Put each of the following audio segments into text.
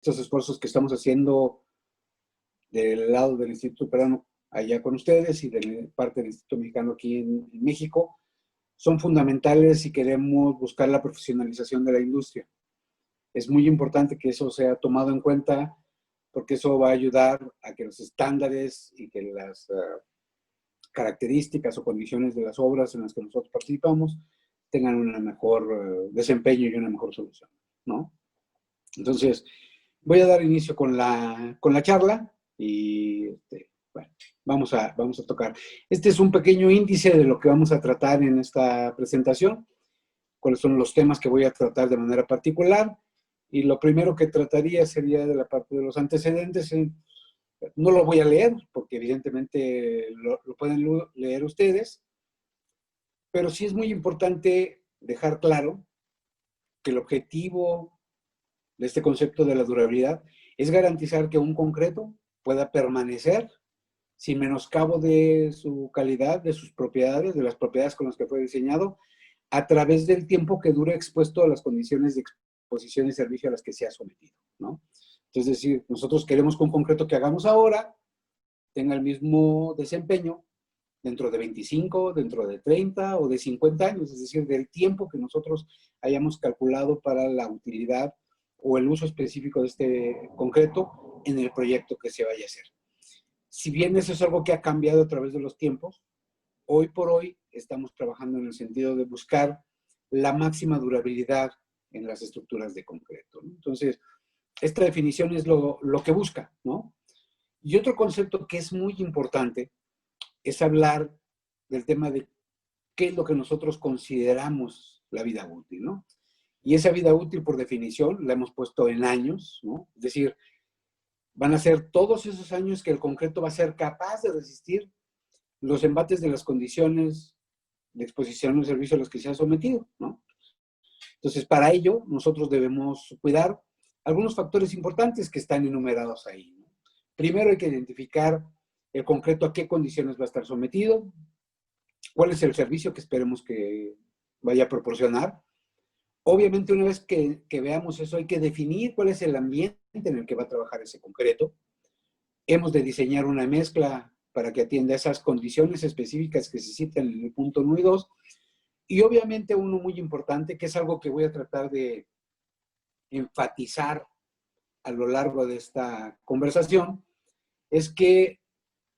estos esfuerzos que estamos haciendo del lado del Instituto Peruano allá con ustedes y de parte del Instituto Mexicano aquí en México, son fundamentales si queremos buscar la profesionalización de la industria. Es muy importante que eso sea tomado en cuenta porque eso va a ayudar a que los estándares y que las características o condiciones de las obras en las que nosotros participamos tengan un mejor desempeño y una mejor solución, ¿no? Entonces, voy a dar inicio con la charla y bueno, vamos a tocar. Este es un pequeño índice de lo que vamos a tratar en esta presentación, cuáles son los temas que voy a tratar de manera particular. Y lo primero que trataría sería de la parte de los antecedentes. No lo voy a leer, porque evidentemente lo pueden leer ustedes, pero sí es muy importante dejar claro que el objetivo de este concepto de la durabilidad es garantizar que un concreto pueda permanecer sin menoscabo de su calidad, de sus propiedades, de las propiedades con las que fue diseñado, a través del tiempo que dure expuesto a las condiciones de exposición y servicio a las que se ha sometido, ¿no? Es decir, nosotros queremos que un concreto que hagamos ahora tenga el mismo desempeño dentro de 25, dentro de 30 o de 50 años, es decir, del tiempo que nosotros hayamos calculado para la utilidad o el uso específico de este concreto en el proyecto que se vaya a hacer. Si bien eso es algo que ha cambiado a través de los tiempos, hoy por hoy estamos trabajando en el sentido de buscar la máxima durabilidad en las estructuras de concreto, ¿no? Entonces, esta definición es lo que busca, ¿no? Y otro concepto que es muy importante es hablar del tema de qué es lo que nosotros consideramos la vida útil, ¿no? Y esa vida útil, por definición, la hemos puesto en años, ¿no? Es decir, van a ser todos esos años que el concreto va a ser capaz de resistir los embates de las condiciones de exposición al servicio a los que se ha sometido, ¿no? Entonces, para ello, nosotros debemos cuidar algunos factores importantes que están enumerados ahí, ¿no? Primero hay que identificar el concreto a qué condiciones va a estar sometido, cuál es el servicio que esperemos que vaya a proporcionar. Obviamente, una vez que veamos eso, hay que definir cuál es el ambiente en el que va a trabajar ese concreto. Hemos de diseñar una mezcla para que atienda esas condiciones específicas que se citan en el punto 1 y 2. Y obviamente uno muy importante, que es algo que voy a tratar de enfatizar a lo largo de esta conversación, es que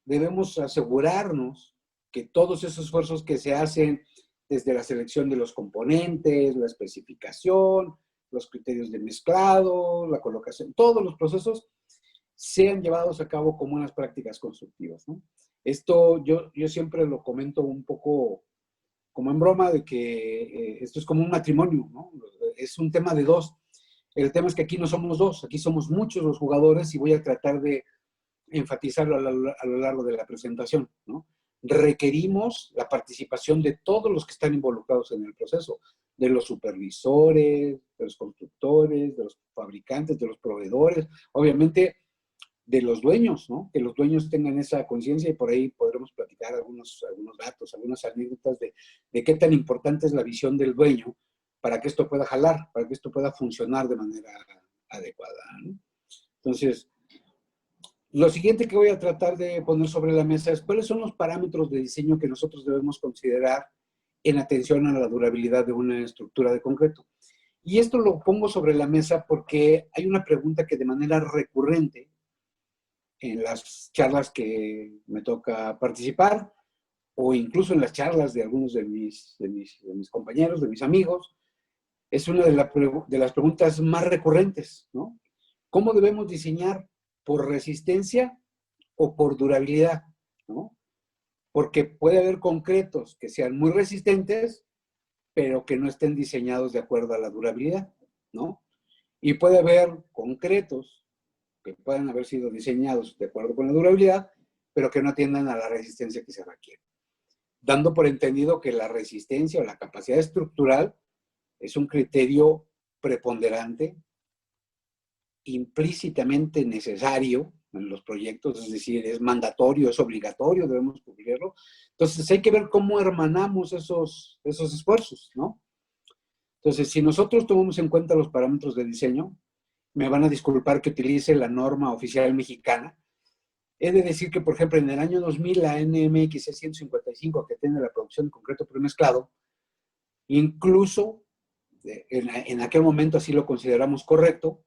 debemos asegurarnos que todos esos esfuerzos que se hacen desde la selección de los componentes, la especificación, los criterios de mezclado, la colocación, todos los procesos sean llevados a cabo como unas prácticas constructivas, ¿no? Esto yo siempre lo comento un poco como en broma de que esto es como un matrimonio, ¿no? Es un tema de dos. El tema es que aquí no somos dos, aquí somos muchos los jugadores y voy a tratar de enfatizarlo a lo largo de la presentación, ¿no? Requerimos la participación de todos los que están involucrados en el proceso, de los supervisores, de los constructores, de los fabricantes, de los proveedores, obviamente de los dueños, ¿no? Que los dueños tengan esa conciencia y por ahí podremos platicar algunos datos, algunas anécdotas de qué tan importante es la visión del dueño para que esto pueda jalar, para que esto pueda funcionar de manera adecuada, ¿no? Entonces, lo siguiente que voy a tratar de poner sobre la mesa es cuáles son los parámetros de diseño que nosotros debemos considerar en atención a la durabilidad de una estructura de concreto. Y esto lo pongo sobre la mesa porque hay una pregunta que de manera recurrente en las charlas que me toca participar o incluso en las charlas de algunos de mis compañeros, de mis amigos, es una de las preguntas más recurrentes, ¿no? ¿Cómo debemos diseñar? ¿Por resistencia o por durabilidad? ¿No? Porque puede haber concretos que sean muy resistentes, pero que no estén diseñados de acuerdo a la durabilidad, ¿no? Y puede haber concretos que puedan haber sido diseñados de acuerdo con la durabilidad, pero que no atiendan a la resistencia que se requiere. Dando por entendido que la resistencia o la capacidad estructural es un criterio preponderante, implícitamente necesario en los proyectos, es decir, es mandatorio, es obligatorio, debemos cumplirlo. Entonces hay que ver cómo hermanamos esos esfuerzos, ¿no? Entonces, si nosotros tomamos en cuenta los parámetros de diseño, me van a disculpar que utilice la norma oficial mexicana. He de decir que, por ejemplo, en el año 2000, la NMX 155, que tiene la producción de concreto premezclado, incluso en aquel momento así lo consideramos correcto,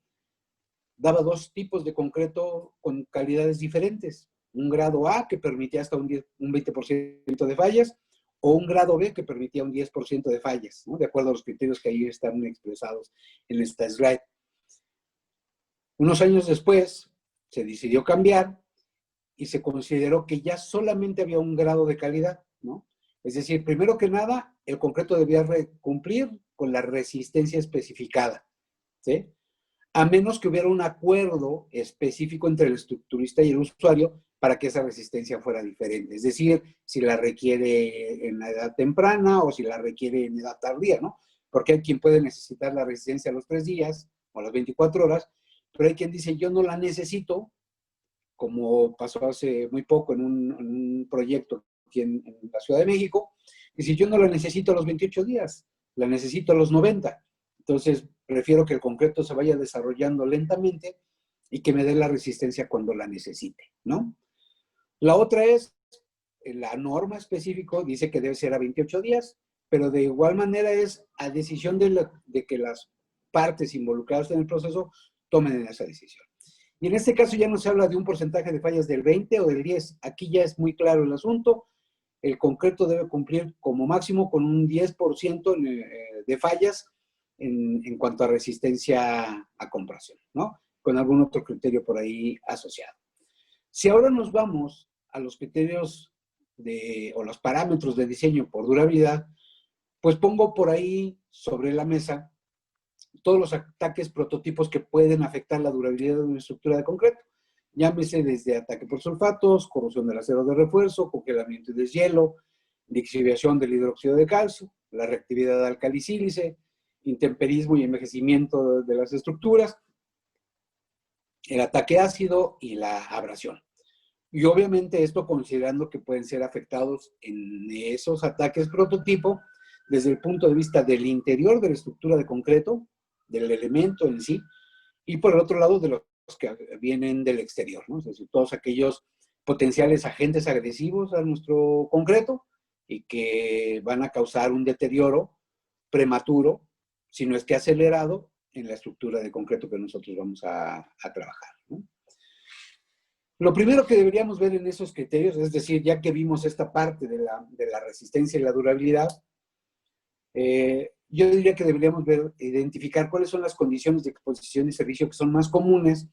daba dos tipos de concreto con calidades diferentes. Un grado A que permitía hasta un 20% de fallas, o un grado B que permitía un 10% de fallas, ¿no? De acuerdo a los criterios que ahí están expresados en esta slide. Unos años después se decidió cambiar y se consideró que ya solamente había un grado de calidad, ¿no? Es decir, primero que nada, el concreto debía cumplir con la resistencia especificada, ¿sí? A menos que hubiera un acuerdo específico entre el estructurista y el usuario para que esa resistencia fuera diferente. Es decir, si la requiere en la edad temprana o si la requiere en edad tardía, ¿no? Porque hay quien puede necesitar la resistencia a los 3 días o a las 24 horas, pero hay quien dice, yo no la necesito, como pasó hace muy poco en un proyecto aquí en la Ciudad de México, y si yo no la necesito a los 28 días, la necesito a los 90. Entonces, prefiero que el concreto se vaya desarrollando lentamente y que me dé la resistencia cuando la necesite, ¿no? La otra es, la norma específica dice que debe ser a 28 días, pero de igual manera es a decisión de que las partes involucradas en el proceso tomen esa decisión. Y en este caso ya no se habla de un porcentaje de fallas del 20 o del 10. Aquí ya es muy claro el asunto. El concreto debe cumplir como máximo con un 10% de fallas en cuanto a resistencia a compresión, ¿no? Con algún otro criterio por ahí asociado. Si ahora nos vamos a los criterios o los parámetros de diseño por durabilidad, pues pongo por ahí sobre la mesa todos los ataques prototipos que pueden afectar la durabilidad de una estructura de concreto. Llámese desde ataque por sulfatos, corrosión del acero de refuerzo, congelamiento y deshielo, lixiviación del hidróxido de calcio, la reactividad de alcalicílice, intemperismo y envejecimiento de las estructuras, el ataque ácido y la abrasión. Y obviamente esto considerando que pueden ser afectados en esos ataques prototipo desde el punto de vista del interior de la estructura de concreto, del elemento en sí, y por el otro lado de los que vienen del exterior, ¿no? Es decir, todos aquellos potenciales agentes agresivos a nuestro concreto y que van a causar un deterioro prematuro, si no es que acelerado, en la estructura de concreto que nosotros vamos a trabajar, ¿no? Lo primero que deberíamos ver en esos criterios, es decir, ya que vimos esta parte de la resistencia y la durabilidad, yo diría que deberíamos identificar cuáles son las condiciones de exposición y servicio que son más comunes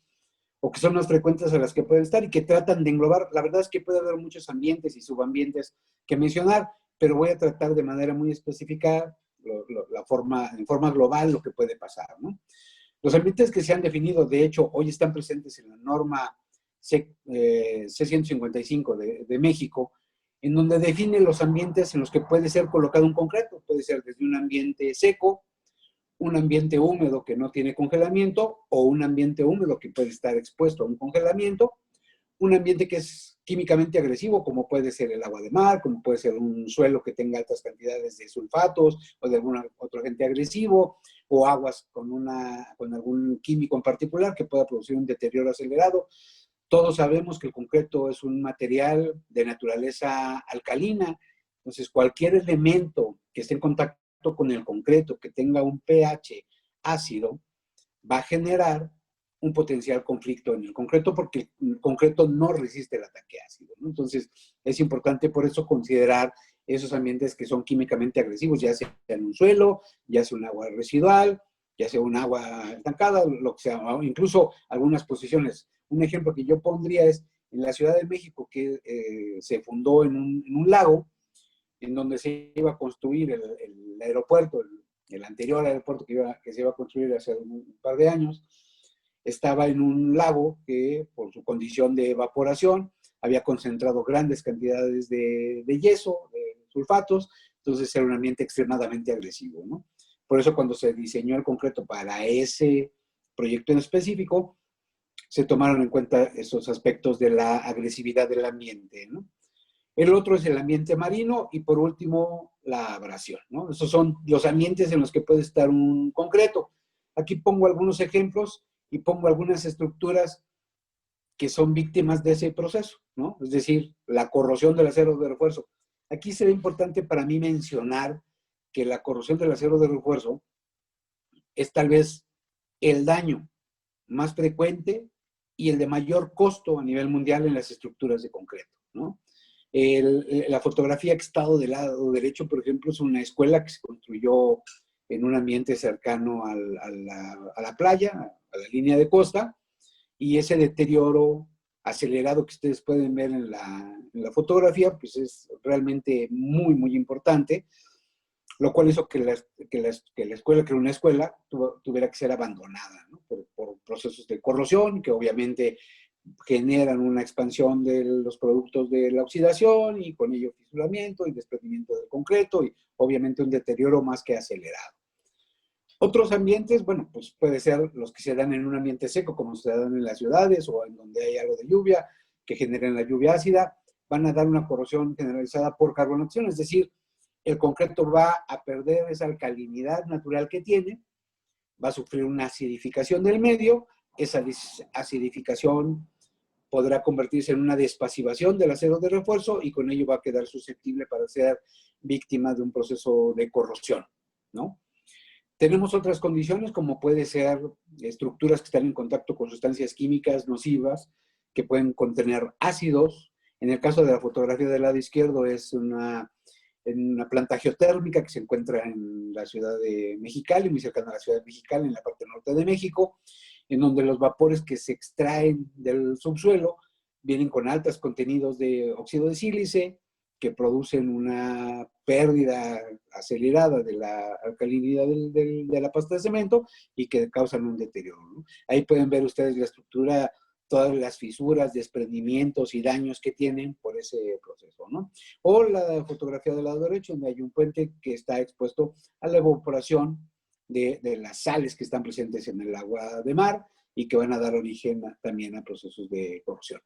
o que son más frecuentes a las que pueden estar y que tratan de englobar. La verdad es que puede haber muchos ambientes y subambientes que mencionar, pero voy a tratar de manera muy específica en forma global lo que puede pasar, ¿no? Los ambientes que se han definido, de hecho, hoy están presentes en la norma C155 de México, en donde define los ambientes en los que puede ser colocado un concreto. Puede ser desde un ambiente seco, un ambiente húmedo que no tiene congelamiento, o un ambiente húmedo que puede estar expuesto a un congelamiento, un ambiente que es químicamente agresivo, como puede ser el agua de mar, como puede ser un suelo que tenga altas cantidades de sulfatos o de algún otro agente agresivo, o aguas con algún químico en particular que pueda producir un deterioro acelerado. Todos sabemos que el concreto es un material de naturaleza alcalina, entonces cualquier elemento que esté en contacto con el concreto, que tenga un pH ácido, va a generar un potencial conflicto en el concreto porque el concreto no resiste el ataque ácido, ¿no? Entonces es importante por eso considerar esos ambientes que son químicamente agresivos, ya sea en un suelo, ya sea un agua residual, ya sea un agua estancada, lo que sea, incluso algunas posiciones. Un ejemplo que yo pondría es en la Ciudad de México, que se fundó en un lago, en donde se iba a construir el aeropuerto, el anterior aeropuerto que se iba a construir hace un par de años, estaba en un lago que por su condición de evaporación había concentrado grandes cantidades de yeso, de sulfatos, entonces era un ambiente extremadamente agresivo, ¿no? Por eso cuando se diseñó el concreto para ese proyecto en específico, se tomaron en cuenta esos aspectos de la agresividad del ambiente, ¿no? El otro es el ambiente marino y por último la abrasión, ¿no? Esos son los ambientes en los que puede estar un concreto. Aquí pongo algunos ejemplos y pongo algunas estructuras que son víctimas de ese proceso, ¿no? Es decir, la corrosión del acero de refuerzo. Aquí sería importante para mí mencionar que la corrosión del acero de refuerzo es tal vez el daño más frecuente y el de mayor costo a nivel mundial en las estructuras de concreto, ¿no? La fotografía que he estado del lado derecho, por ejemplo, es una escuela que se construyó en un ambiente cercano a la playa, a la línea de costa, y ese deterioro acelerado que ustedes pueden ver en la fotografía, pues es realmente muy, muy importante, lo cual hizo que la escuela, que era una escuela, tuviera que ser abandonada, ¿no? por procesos de corrosión, que obviamente generan una expansión de los productos de la oxidación y con ello fisuramiento y desprendimiento del concreto y obviamente un deterioro más que acelerado. Otros ambientes, bueno, pues puede ser los que se dan en un ambiente seco, como se dan en las ciudades o en donde hay algo de lluvia, que generen la lluvia ácida, van a dar una corrosión generalizada por carbonación, es decir, el concreto va a perder esa alcalinidad natural que tiene, va a sufrir una acidificación del medio, esa acidificación podrá convertirse en una despasivación del acero de refuerzo y con ello va a quedar susceptible para ser víctima de un proceso de corrosión, ¿no? Tenemos otras condiciones como puede ser estructuras que están en contacto con sustancias químicas nocivas que pueden contener ácidos. En el caso de la fotografía del lado izquierdo es una planta geotérmica que se encuentra en la ciudad de Mexicali, muy cercana a la ciudad de Mexicali, en la parte norte de México, en donde los vapores que se extraen del subsuelo vienen con altos contenidos de óxido de sílice, que producen una pérdida acelerada de la alcalinidad de la pasta de cemento y que causan un deterioro, ¿no? Ahí pueden ver ustedes la estructura, todas las fisuras, desprendimientos y daños que tienen por ese proceso, ¿no? O la fotografía del lado derecho, donde hay un puente que está expuesto a la evaporación de las sales que están presentes en el agua de mar y que van a dar origen también a procesos de corrosión.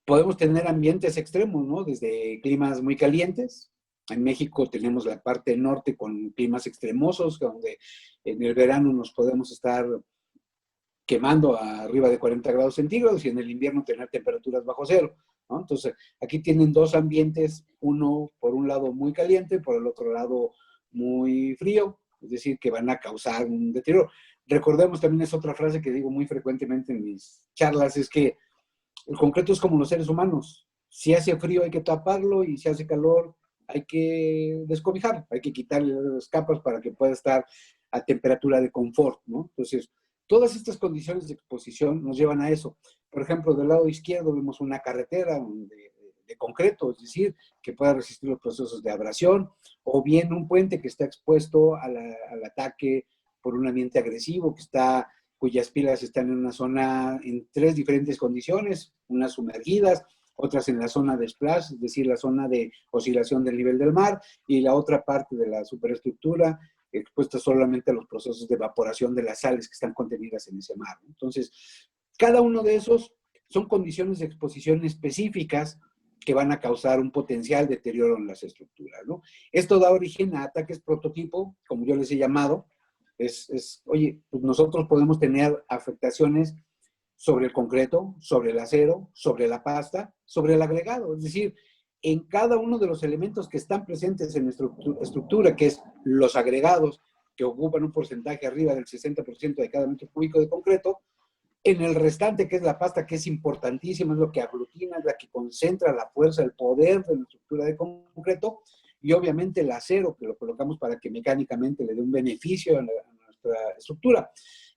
Podemos tener ambientes extremos, ¿no? Desde climas muy calientes. En México tenemos la parte norte con climas extremosos, donde en el verano nos podemos estar quemando a arriba de 40 grados centígrados y en el invierno tener temperaturas bajo cero, ¿no? Entonces, aquí tienen dos ambientes, uno por un lado muy caliente, por el otro lado muy frío, es decir, que van a causar un deterioro. Recordemos también, es otra frase que digo muy frecuentemente en mis charlas, es que el concreto es como los seres humanos. Si hace frío hay que taparlo y si hace calor hay que descobijar, hay que quitarle las capas para que pueda estar a temperatura de confort, ¿no? Entonces, todas estas condiciones de exposición nos llevan a eso. Por ejemplo, del lado izquierdo vemos una carretera de concreto, es decir, que pueda resistir los procesos de abrasión, o bien un puente que está expuesto al ataque por un ambiente agresivo, cuyas pilas están en una zona en tres diferentes condiciones, unas sumergidas, otras en la zona de splash, es decir, la zona de oscilación del nivel del mar, y la otra parte de la superestructura expuesta solamente a los procesos de evaporación de las sales que están contenidas en ese mar. Entonces, cada uno de esos son condiciones de exposición específicas que van a causar un potencial deterioro en las estructuras, ¿no? Esto da origen a ataques prototipo, como yo les he llamado. Oye, pues nosotros podemos tener afectaciones sobre el concreto, sobre el acero, sobre la pasta, sobre el agregado. Es decir, en cada uno de los elementos que están presentes en nuestra estructura, que es los agregados, que ocupan un porcentaje arriba del 60% de cada metro cúbico de concreto, en el restante, que es la pasta, que es importantísima, es lo que aglutina, es la que concentra la fuerza, el poder de la estructura de concreto, y obviamente el acero, que lo colocamos para que mecánicamente le dé un beneficio a nuestra estructura.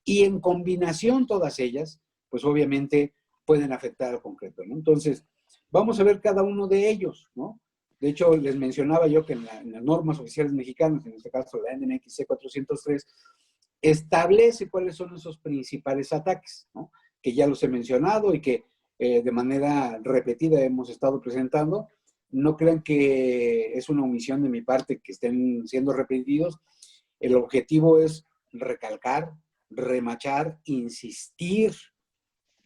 Y en combinación todas ellas, pues obviamente pueden afectar al concreto, ¿no? Entonces, vamos a ver cada uno de ellos, ¿no? De hecho, les mencionaba yo que en las normas oficiales mexicanas, en este caso la NMXC 403, establece cuáles son esos principales ataques, ¿no? Que ya los he mencionado y que de manera repetida hemos estado presentando. No crean que es una omisión de mi parte que estén siendo repetidos. El objetivo es recalcar, remachar, insistir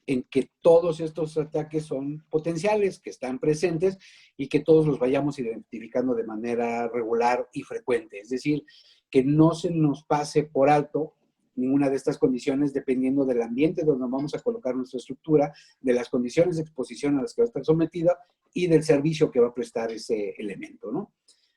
en que todos estos ataques son potenciales, que están presentes y que todos los vayamos identificando de manera regular y frecuente. Es decir, que no se nos pase por alto ninguna de estas condiciones dependiendo del ambiente donde vamos a colocar nuestra estructura, de las condiciones de exposición a las que va a estar sometida y del servicio que va a prestar ese elemento, ¿no?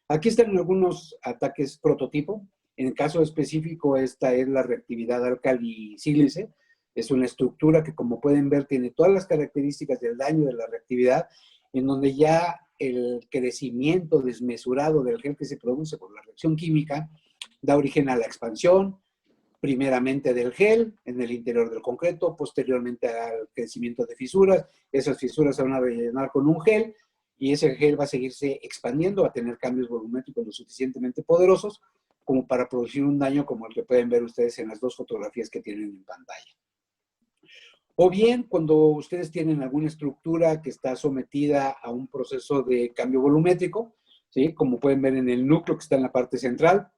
Aquí están algunos ataques prototipo. En el caso específico, esta es la reactividad álcali-sílice. Es una estructura que, como pueden ver, tiene todas las características del daño de la reactividad, en donde ya el crecimiento desmesurado del gel que se produce por la reacción química da origen a la expansión, primeramente del gel en el interior del concreto, posteriormente al crecimiento de fisuras. Esas fisuras se van a rellenar con un gel y ese gel va a seguirse expandiendo, va a tener cambios volumétricos lo suficientemente poderosos como para producir un daño como el que pueden ver ustedes en las dos fotografías que tienen en pantalla. O bien, cuando ustedes tienen alguna estructura que está sometida a un proceso de cambio volumétrico, ¿sí? Como pueden ver en el núcleo que está en la parte central,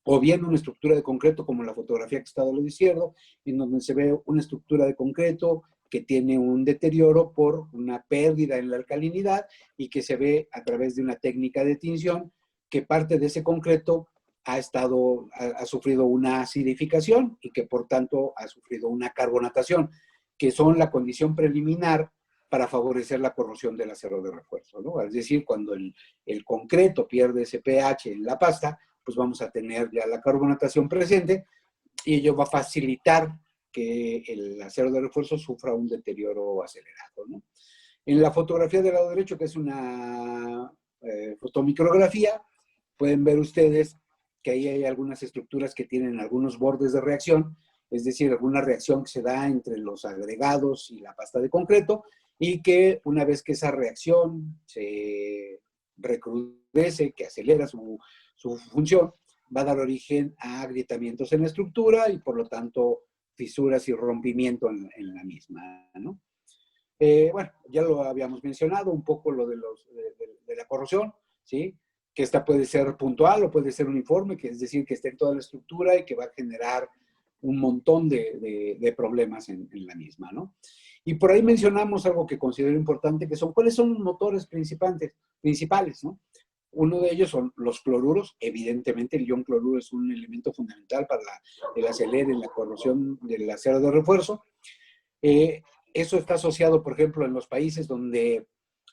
o bien una estructura de concreto como la fotografía que está del lado izquierdo, en donde se ve una estructura de concreto que tiene un deterioro por una pérdida en la alcalinidad y que se ve a través de una técnica de tinción que parte de ese concreto ha sufrido una acidificación y que por tanto ha sufrido una carbonatación, que son la condición preliminar para favorecer la corrosión del acero de refuerzo, ¿no? Es decir, cuando el concreto pierde ese pH en la pasta, pues vamos a tener ya la carbonatación presente y ello va a facilitar que el acero de refuerzo sufra un deterioro acelerado, ¿no? En la fotografía del lado derecho, que es una fotomicrografía, pueden ver ustedes que ahí hay algunas estructuras que tienen algunos bordes de reacción, es decir, alguna reacción que se da entre los agregados y la pasta de concreto, y que una vez que esa reacción se recrudece, que acelera su función, va a dar origen a agrietamientos en la estructura y por lo tanto fisuras y rompimiento en la misma, ¿no? Bueno, ya lo habíamos mencionado, un poco lo de la corrosión, ¿sí? Que esta puede ser puntual o puede ser uniforme, que es decir, que esté en toda la estructura y que va a generar un montón de problemas en la misma, ¿no? Y por ahí mencionamos algo que considero importante, que son, ¿cuáles son los motores principales, ¿no? Uno de ellos son los cloruros. Evidentemente, el ion cloruro es un elemento fundamental para el acelere en la corrosión del acero de refuerzo. Eso está asociado, por ejemplo, en los países donde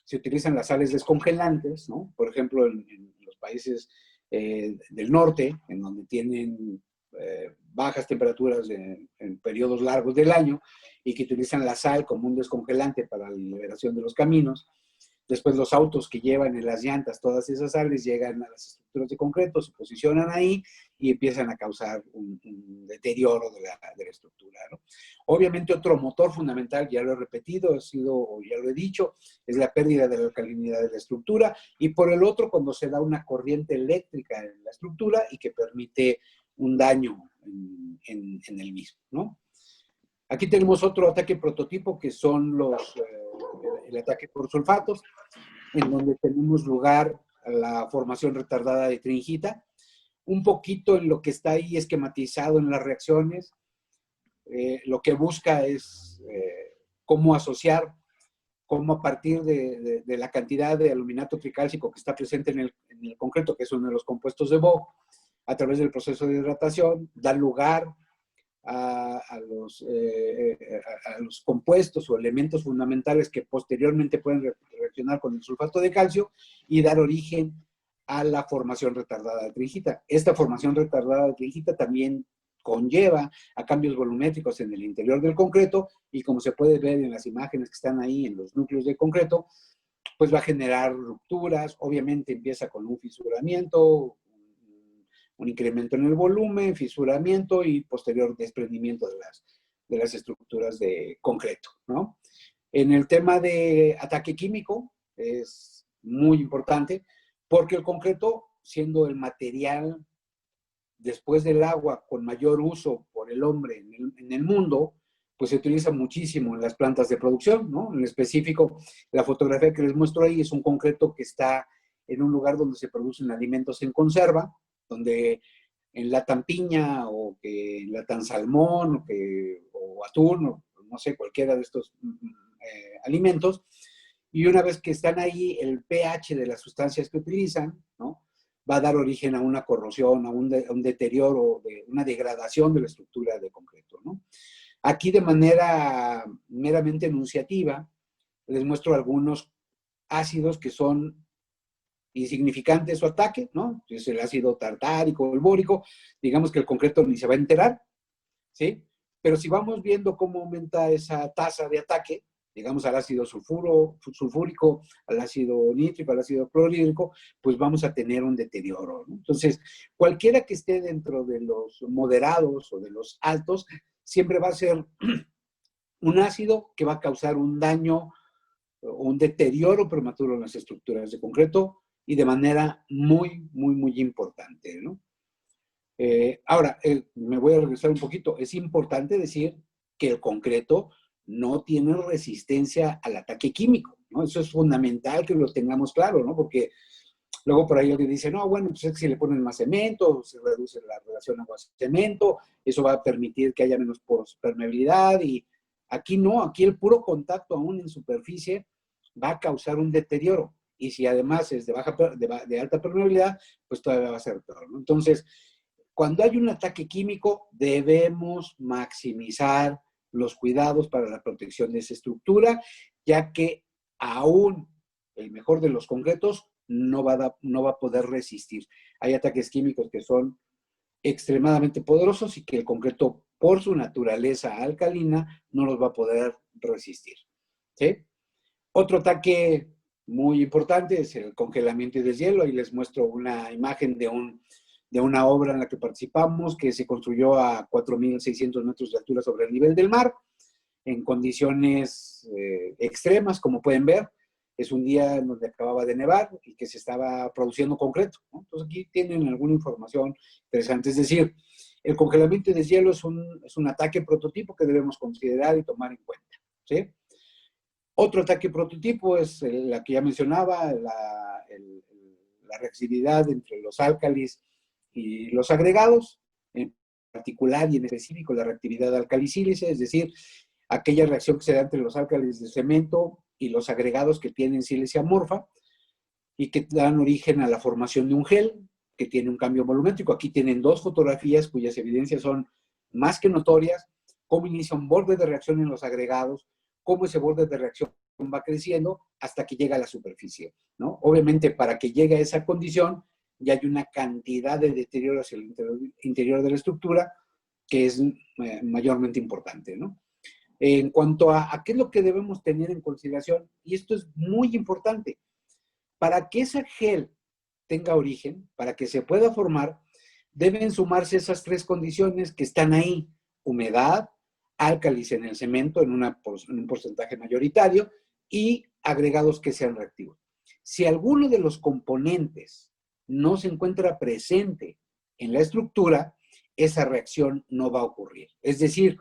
se utilizan las sales descongelantes, ¿no? Por ejemplo, en los países del norte, en donde tienen bajas temperaturas en periodos largos del año y que utilizan la sal como un descongelante para la liberación de los caminos. Después los autos que llevan en las llantas todas esas sales llegan a las estructuras de concreto, se posicionan ahí y empiezan a causar un deterioro de la estructura, ¿no? Obviamente otro motor fundamental, ya lo he repetido, ya lo he dicho, es la pérdida de la alcalinidad de la estructura, y por el otro cuando se da una corriente eléctrica en la estructura y que permite un daño en el mismo, ¿no? Aquí tenemos otro ataque prototipo que son el ataque por sulfatos, en donde tenemos lugar a la formación retardada de tringita. Un poquito en lo que está ahí esquematizado en las reacciones, lo que busca es cómo asociar, cómo a partir de la cantidad de aluminato tricálcico que está presente en el concreto, que es uno de los compuestos de Vogt, a través del proceso de hidratación, dar lugar a los compuestos o elementos fundamentales que posteriormente pueden reaccionar con el sulfato de calcio y dar origen a la formación retardada de tringita. Esta formación retardada de tringita también conlleva a cambios volumétricos en el interior del concreto y como se puede ver en las imágenes que están ahí en los núcleos de concreto, pues va a generar rupturas. Obviamente empieza con un fisuramiento, un incremento en el volumen, fisuramiento y posterior desprendimiento de las estructuras de concreto, ¿no? En el tema de ataque químico es muy importante porque el concreto, siendo el material después del agua con mayor uso por el hombre en el mundo, pues se utiliza muchísimo en las plantas de producción, ¿no? En específico, la fotografía que les muestro ahí es un concreto que está en un lugar donde se producen alimentos en conserva, donde enlatan piña o que enlatan salmón o atún, o no sé, cualquiera de estos alimentos. Y una vez que están ahí, el pH de las sustancias que utilizan, ¿no? va a dar origen a una corrosión, a un deterioro, una degradación de la estructura de concreto, ¿no? Aquí de manera meramente enunciativa, les muestro algunos ácidos que son insignificantes su ataque, ¿no? Es el ácido tartárico, el bórico, digamos que el concreto ni se va a enterar, ¿sí? Pero si vamos viendo cómo aumenta esa tasa de ataque, digamos al ácido sulfúrico, al ácido nítrico, al ácido clorhídrico, pues vamos a tener un deterioro, ¿no? Entonces, cualquiera que esté dentro de los moderados o de los altos, siempre va a ser un ácido que va a causar un daño o un deterioro prematuro en las estructuras de concreto y de manera muy, muy, muy importante, ¿no? Ahora, me voy a regresar un poquito. Es importante decir que el concreto no tiene resistencia al ataque químico, ¿no? Eso es fundamental que lo tengamos claro, ¿no? Porque luego por ahí alguien dice, no, bueno, pues es que si le ponen más cemento, se reduce la relación agua-cemento, eso va a permitir que haya menos permeabilidad y aquí no, aquí el puro contacto aún en superficie va a causar un deterioro. Y si además es de alta permeabilidad, pues todavía va a ser peor, ¿no? Entonces, cuando hay un ataque químico, debemos maximizar los cuidados para la protección de esa estructura, ya que aún el mejor de los concretos no va a poder resistir. Hay ataques químicos que son extremadamente poderosos y que el concreto, por su naturaleza alcalina, no los va a poder resistir, ¿sí? Otro ataque muy importante es el congelamiento y deshielo. Ahí les muestro una imagen de una obra en la que participamos, que se construyó a 4.600 metros de altura sobre el nivel del mar, en condiciones extremas, como pueden ver. Es un día en donde acababa de nevar y que se estaba produciendo concreto, ¿no? Entonces aquí tienen alguna información interesante. Es decir, el congelamiento y deshielo es un ataque prototipo que debemos considerar y tomar en cuenta, ¿sí? Otro ataque prototipo es la que ya mencionaba, la reactividad entre los álcalis y los agregados, en particular y en específico la reactividad alcali-sílice, es decir, aquella reacción que se da entre los álcalis de cemento y los agregados que tienen sílice amorfa y que dan origen a la formación de un gel que tiene un cambio volumétrico. Aquí tienen dos fotografías cuyas evidencias son más que notorias, cómo inicia un borde de reacción en los agregados, cómo ese borde de reacción va creciendo hasta que llega a la superficie, ¿no? Obviamente, para que llegue a esa condición, ya hay una cantidad de deterioro hacia el interior de la estructura que es mayormente importante, ¿no? En cuanto a qué es lo que debemos tener en consideración, y esto es muy importante, para que ese gel tenga origen, para que se pueda formar, deben sumarse esas tres condiciones que están ahí: humedad, álcalis en el cemento en un porcentaje mayoritario y agregados que sean reactivos. Si alguno de los componentes no se encuentra presente en la estructura, esa reacción no va a ocurrir. Es decir,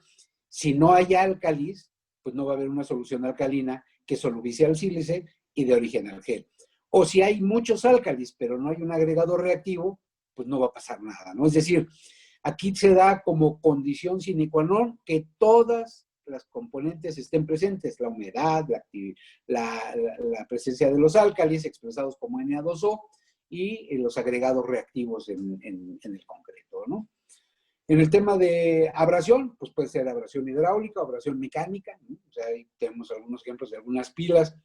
si no hay álcalis, pues no va a haber una solución alcalina que solubilice al sílice y de origen al gel. O si hay muchos álcalis, pero no hay un agregado reactivo, pues no va a pasar nada, ¿no? Es decir, aquí se da como condición sine qua non que todas las componentes estén presentes: la humedad, la presencia de los álcalis expresados como Na2O y los agregados reactivos en el concreto, ¿no? En el tema de abrasión, pues puede ser abrasión hidráulica, abrasión mecánica, ¿no? O sea, ahí tenemos algunos ejemplos de algunas pilas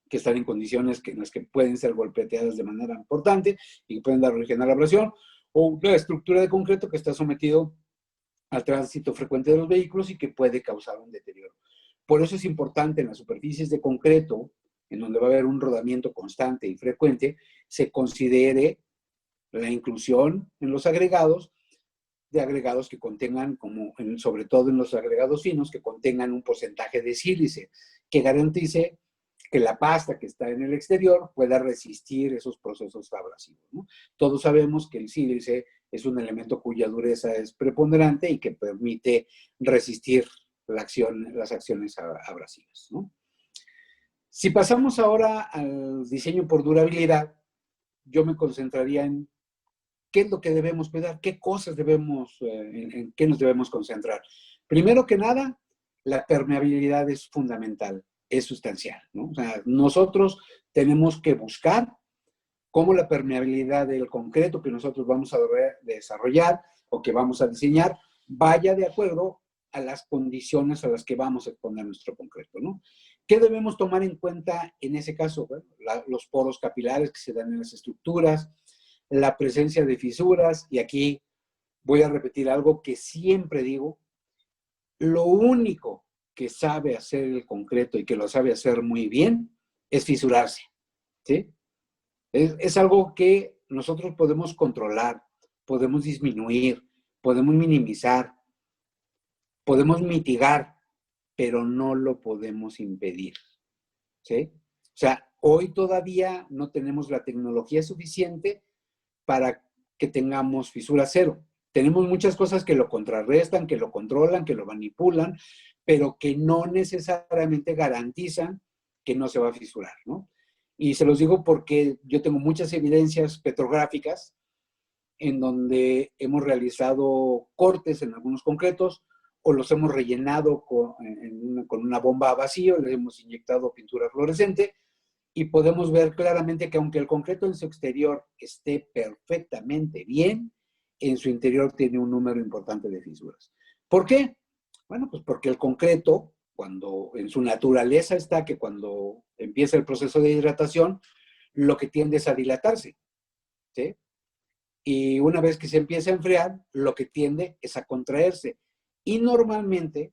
que están en condiciones en las que pueden ser golpeteadas de manera importante y que pueden dar origen a la abrasión, o una estructura de concreto que está sometido al tránsito frecuente de los vehículos y que puede causar un deterioro. Por eso es importante en las superficies de concreto, en donde va a haber un rodamiento constante y frecuente, se considere la inclusión en los agregados de agregados que contengan, sobre todo en los agregados finos, que contengan un porcentaje de sílice que garantice que la pasta que está en el exterior pueda resistir esos procesos abrasivos, ¿no? Todos sabemos que el sílice es un elemento cuya dureza es preponderante y que permite resistir las acciones abrasivas, ¿no? Si pasamos ahora al diseño por durabilidad, yo me concentraría en qué es lo que debemos cuidar, qué cosas en qué nos debemos concentrar. Primero que nada, la permeabilidad es fundamental, es sustancial, ¿no? O sea, nosotros tenemos que buscar cómo la permeabilidad del concreto que nosotros vamos a desarrollar o que vamos a diseñar vaya de acuerdo a las condiciones a las que vamos a exponer nuestro concreto, ¿no? ¿Qué debemos tomar en cuenta en ese caso? Bueno, los poros capilares que se dan en las estructuras, la presencia de fisuras, y aquí voy a repetir algo que siempre digo: lo único que sabe hacer el concreto y que lo sabe hacer muy bien es fisurarse, ¿sí? Es algo que nosotros podemos controlar, podemos disminuir, podemos minimizar, podemos mitigar, pero no lo podemos impedir, ¿sí? O sea, hoy todavía no tenemos la tecnología suficiente para que tengamos fisura cero. Tenemos muchas cosas que lo contrarrestan, que lo controlan, que lo manipulan, pero que no necesariamente garantizan que no se va a fisurar, ¿no? Y se los digo porque yo tengo muchas evidencias petrográficas en donde hemos realizado cortes en algunos concretos o los hemos rellenado con una bomba a vacío, les hemos inyectado pintura fluorescente y podemos ver claramente que aunque el concreto en su exterior esté perfectamente bien, en su interior tiene un número importante de fisuras. ¿Por qué? Bueno, pues porque el concreto, cuando en su naturaleza está que cuando empieza el proceso de hidratación, lo que tiende es a dilatarse, ¿sí? Y una vez que se empieza a enfriar, lo que tiende es a contraerse. Y normalmente,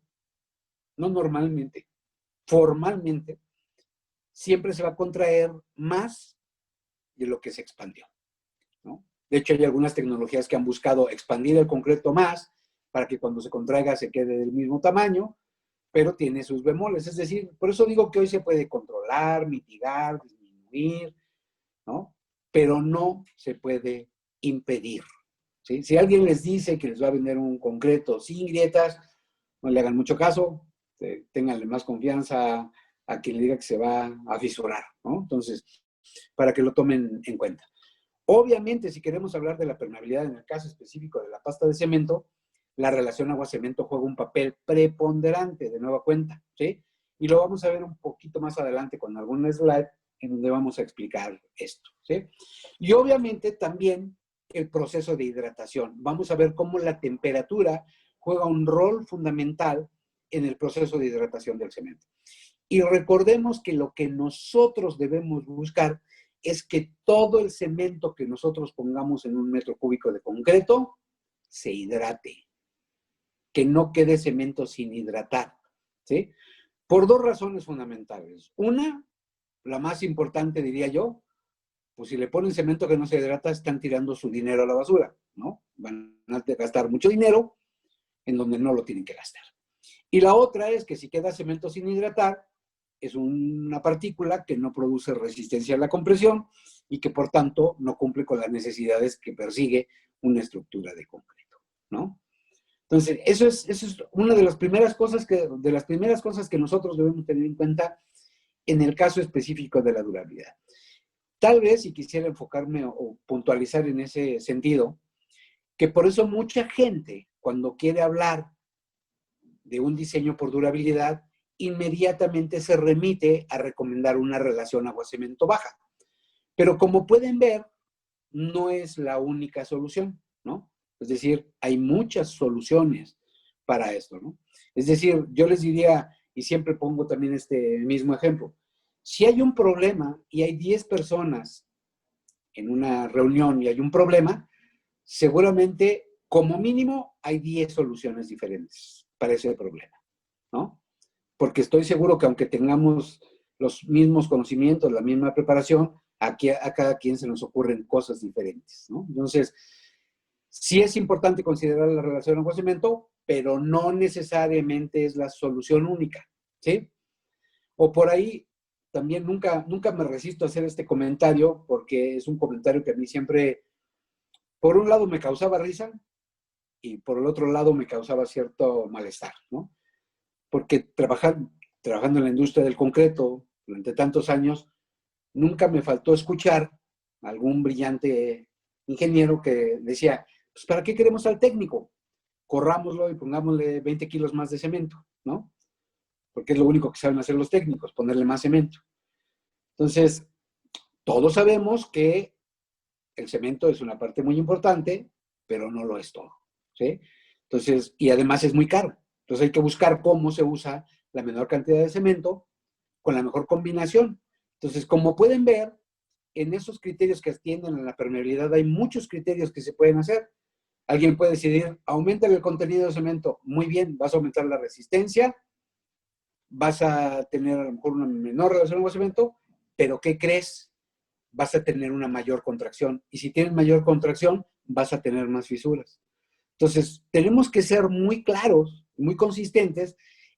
no normalmente, formalmente, siempre se va a contraer más de lo que se expandió, ¿no? De hecho, hay algunas tecnologías que han buscado expandir el concreto más para que cuando se contraiga se quede del mismo tamaño, pero tiene sus bemoles. Es decir, por eso digo que hoy se puede controlar, mitigar, disminuir, ¿no? Pero no se puede impedir, ¿sí? Si alguien les dice que les va a vender un concreto sin grietas, no le hagan mucho caso, ténganle más confianza a quien le diga que se va a fisurar, ¿no? Entonces, para que lo tomen en cuenta. Obviamente, si queremos hablar de la permeabilidad en el caso específico de la pasta de cemento, la relación agua-cemento juega un papel preponderante de nueva cuenta, ¿sí? Y lo vamos a ver un poquito más adelante con algún slide en donde vamos a explicar esto, ¿sí? Y obviamente también el proceso de hidratación. Vamos a ver cómo la temperatura juega un rol fundamental en el proceso de hidratación del cemento. Y recordemos que lo que nosotros debemos buscar es que todo el cemento que nosotros pongamos en un metro cúbico de concreto se hidrate, que no quede cemento sin hidratar, ¿sí? Por dos razones fundamentales. Una, la más importante diría yo, pues si le ponen cemento que no se hidrata, están tirando su dinero a la basura, ¿no? Van a gastar mucho dinero en donde no lo tienen que gastar. Y la otra es que si queda cemento sin hidratar, es una partícula que no produce resistencia a la compresión y que por tanto no cumple con las necesidades que persigue una estructura de concreto, ¿no? Entonces, eso es una de las primeras cosas que nosotros debemos tener en cuenta en el caso específico de la durabilidad. Tal vez, si quisiera enfocarme o puntualizar en ese sentido, que por eso mucha gente, cuando quiere hablar de un diseño por durabilidad, inmediatamente se remite a recomendar una relación agua-cemento baja. Pero como pueden ver, no es la única solución, ¿no? Es decir, hay muchas soluciones para esto, ¿no? Es decir, yo les diría, y siempre pongo también este mismo ejemplo, si hay un problema y hay 10 personas en una reunión y hay un problema, seguramente, como mínimo, hay 10 soluciones diferentes para ese problema, ¿no? Porque estoy seguro que aunque tengamos los mismos conocimientos, la misma preparación, aquí a cada quien se nos ocurren cosas diferentes, ¿no? Entonces, sí es importante considerar la relación agua-cemento, pero no necesariamente es la solución única, ¿sí? O por ahí, también nunca me resisto a hacer este comentario, porque es un comentario que a mí siempre, por un lado me causaba risa, y por el otro lado me causaba cierto malestar, ¿no? Porque trabajando en la industria del concreto durante tantos años, nunca me faltó escuchar a algún brillante ingeniero que decía, pues ¿para qué queremos al técnico? Corrámoslo y pongámosle 20 kilos más de cemento, ¿no? Porque es lo único que saben hacer los técnicos, ponerle más cemento. Entonces, todos sabemos que el cemento es una parte muy importante, pero no lo es todo, ¿sí? Entonces, y además es muy caro. Entonces hay que buscar cómo se usa la menor cantidad de cemento con la mejor combinación. Entonces, como pueden ver, en esos criterios que atienden a la permeabilidad hay muchos criterios que se pueden hacer. Alguien puede decidir, aumenta el contenido de cemento. Muy bien, vas a aumentar la resistencia, vas a tener a lo mejor una menor relación con el cemento, pero ¿qué crees? Vas a tener una mayor contracción. Y si tienes mayor contracción, vas a tener más fisuras. Entonces, tenemos que ser muy claros, muy consistentes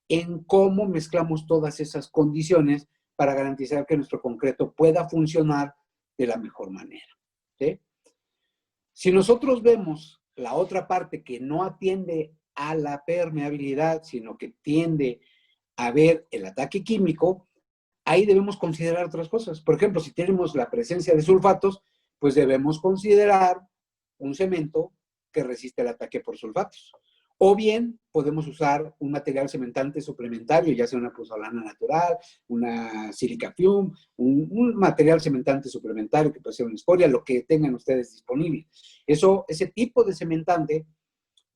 en cómo mezclamos todas esas condiciones para garantizar que nuestro concreto pueda funcionar de la mejor manera, ¿sí? Si nosotros vemos la otra parte que no atiende a la permeabilidad, sino que tiende a ver el ataque químico, ahí debemos considerar otras cosas. Por ejemplo, si tenemos la presencia de sulfatos, pues debemos considerar un cemento que resiste el ataque por sulfatos. O bien podemos usar un material cementante suplementario, ya sea una pozolana natural, una silica fume, un material cementante suplementario que puede ser una escoria, lo que tengan ustedes disponible. Ese tipo de cementante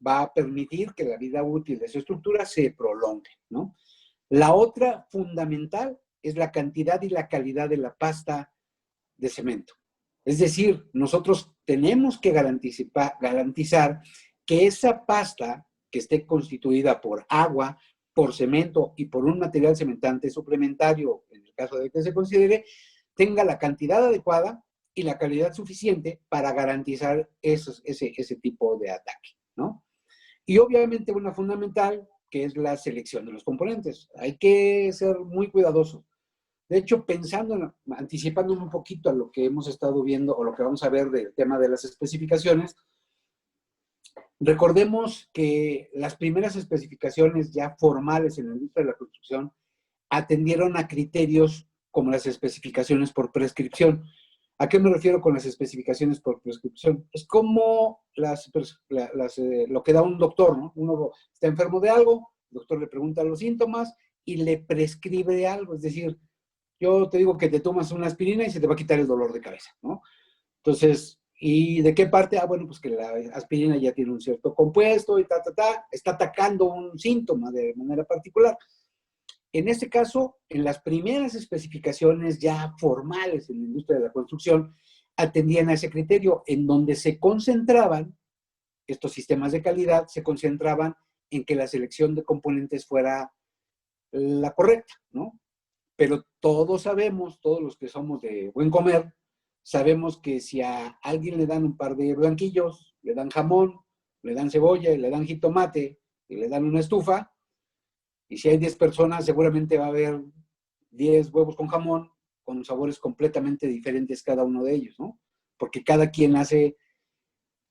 va a permitir que la vida útil de su estructura se prolongue, ¿no? La otra fundamental es la cantidad y la calidad de la pasta de cemento. Es decir, nosotros tenemos que garantizar que esa pasta que esté constituida por agua, por cemento y por un material cementante suplementario, en el caso de que se considere, tenga la cantidad adecuada y la calidad suficiente para garantizar ese tipo de ataque, ¿no? Y obviamente una fundamental, que es la selección de los componentes. Hay que ser muy cuidadosos. De hecho, anticipándome un poquito a lo que hemos estado viendo o lo que vamos a ver del tema de las especificaciones, recordemos que las primeras especificaciones ya formales en la industria de la construcción atendieron a criterios como las especificaciones por prescripción. ¿A qué me refiero con las especificaciones por prescripción? Es como lo que da un doctor, ¿no? Uno está enfermo de algo, el doctor le pregunta los síntomas y le prescribe algo. Es decir, yo te digo que te tomas una aspirina y se te va a quitar el dolor de cabeza, ¿no? Entonces, ¿y de qué parte? Ah, bueno, pues que la aspirina ya tiene un cierto compuesto y está atacando un síntoma de manera particular. En este caso, en las primeras especificaciones ya formales en la industria de la construcción, atendían a ese criterio en donde se concentraban, estos sistemas de calidad, se concentraban en que la selección de componentes fuera la correcta, ¿no? Pero todos sabemos, todos los que somos de buen comer, sabemos que si a alguien le dan un par de blanquillos, le dan jamón, le dan cebolla, le dan jitomate y le dan una estufa, y si hay 10 personas, seguramente va a haber 10 huevos con jamón, con sabores completamente diferentes cada uno de ellos, ¿no? Porque cada quien hace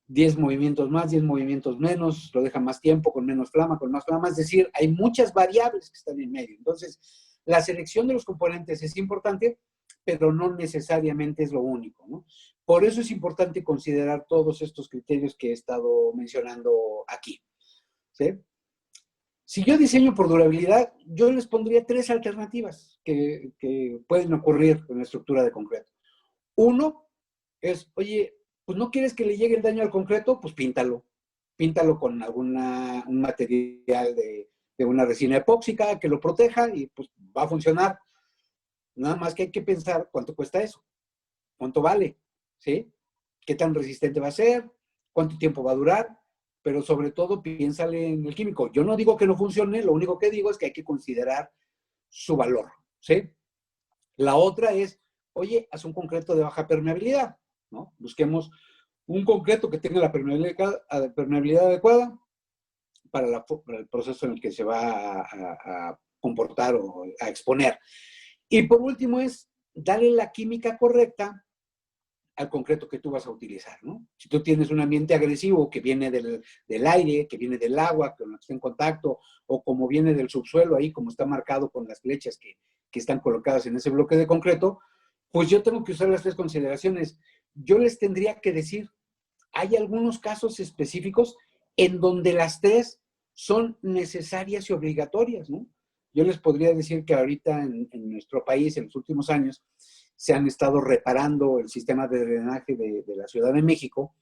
10 movimientos más, 10 movimientos menos, lo deja más tiempo, con menos flama, con más flama. Es decir, hay muchas variables que están en medio. Entonces, la selección de los componentes es importante, pero no necesariamente es lo único, ¿no? Por eso es importante considerar todos estos criterios que he estado mencionando aquí, ¿sí? Si yo diseño por durabilidad, yo les pondría 3 alternativas que pueden ocurrir en la estructura de concreto. Uno es, oye, pues no quieres que le llegue el daño al concreto, pues píntalo. Píntalo con un material de una resina epóxica que lo proteja y pues va a funcionar. Nada más que hay que pensar cuánto cuesta eso, cuánto vale, ¿sí? ¿Qué tan resistente va a ser? ¿Cuánto tiempo va a durar? Pero sobre todo piénsale en el químico. Yo no digo que no funcione, lo único que digo es que hay que considerar su valor, ¿sí? La otra es, oye, haz un concreto de baja permeabilidad, ¿no? Busquemos un concreto que tenga la permeabilidad adecuada para el proceso en el que se va a comportar o a exponer. Y por último es darle la química correcta al concreto que tú vas a utilizar, ¿no? Si tú tienes un ambiente agresivo que viene del aire, que viene del agua, con la que está en contacto, o como viene del subsuelo ahí, como está marcado con las flechas que están colocadas en ese bloque de concreto, pues yo tengo que usar las 3 consideraciones. Yo les tendría que decir, hay algunos casos específicos en donde las 3 son necesarias y obligatorias, ¿no? Yo les podría decir que ahorita en nuestro país, en los últimos años, se han estado reparando el sistema de drenaje de la Ciudad de México,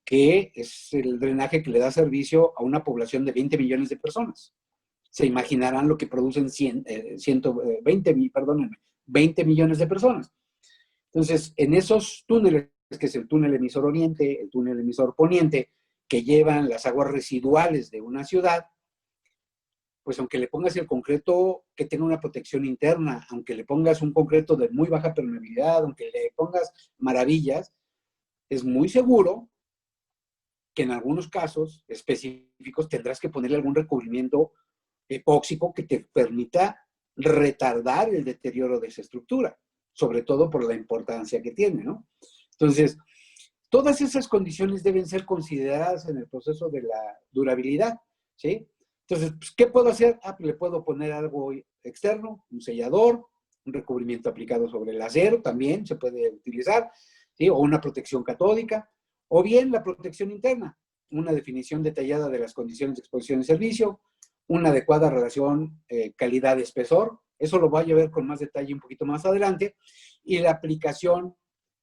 que es el drenaje que le da servicio a una población de 20 millones de personas. Se imaginarán lo que producen 20 millones de personas. Entonces, en esos túneles, que es el túnel emisor oriente, el túnel emisor poniente, que llevan las aguas residuales de una ciudad, pues aunque le pongas el concreto que tenga una protección interna, aunque le pongas un concreto de muy baja permeabilidad, aunque le pongas maravillas, es muy seguro que en algunos casos específicos tendrás que ponerle algún recubrimiento epóxico que te permita retardar el deterioro de esa estructura, sobre todo por la importancia que tiene, ¿no? Entonces, todas esas condiciones deben ser consideradas en el proceso de la durabilidad, ¿sí? Entonces, pues, ¿qué puedo hacer? Ah, pues le puedo poner algo externo, un sellador, un recubrimiento aplicado sobre el acero también se puede utilizar, ¿sí? O una protección catódica, o bien la protección interna, una definición detallada de las condiciones de exposición y servicio, una adecuada relación calidad-espesor, eso lo voy a ver con más detalle un poquito más adelante, y la aplicación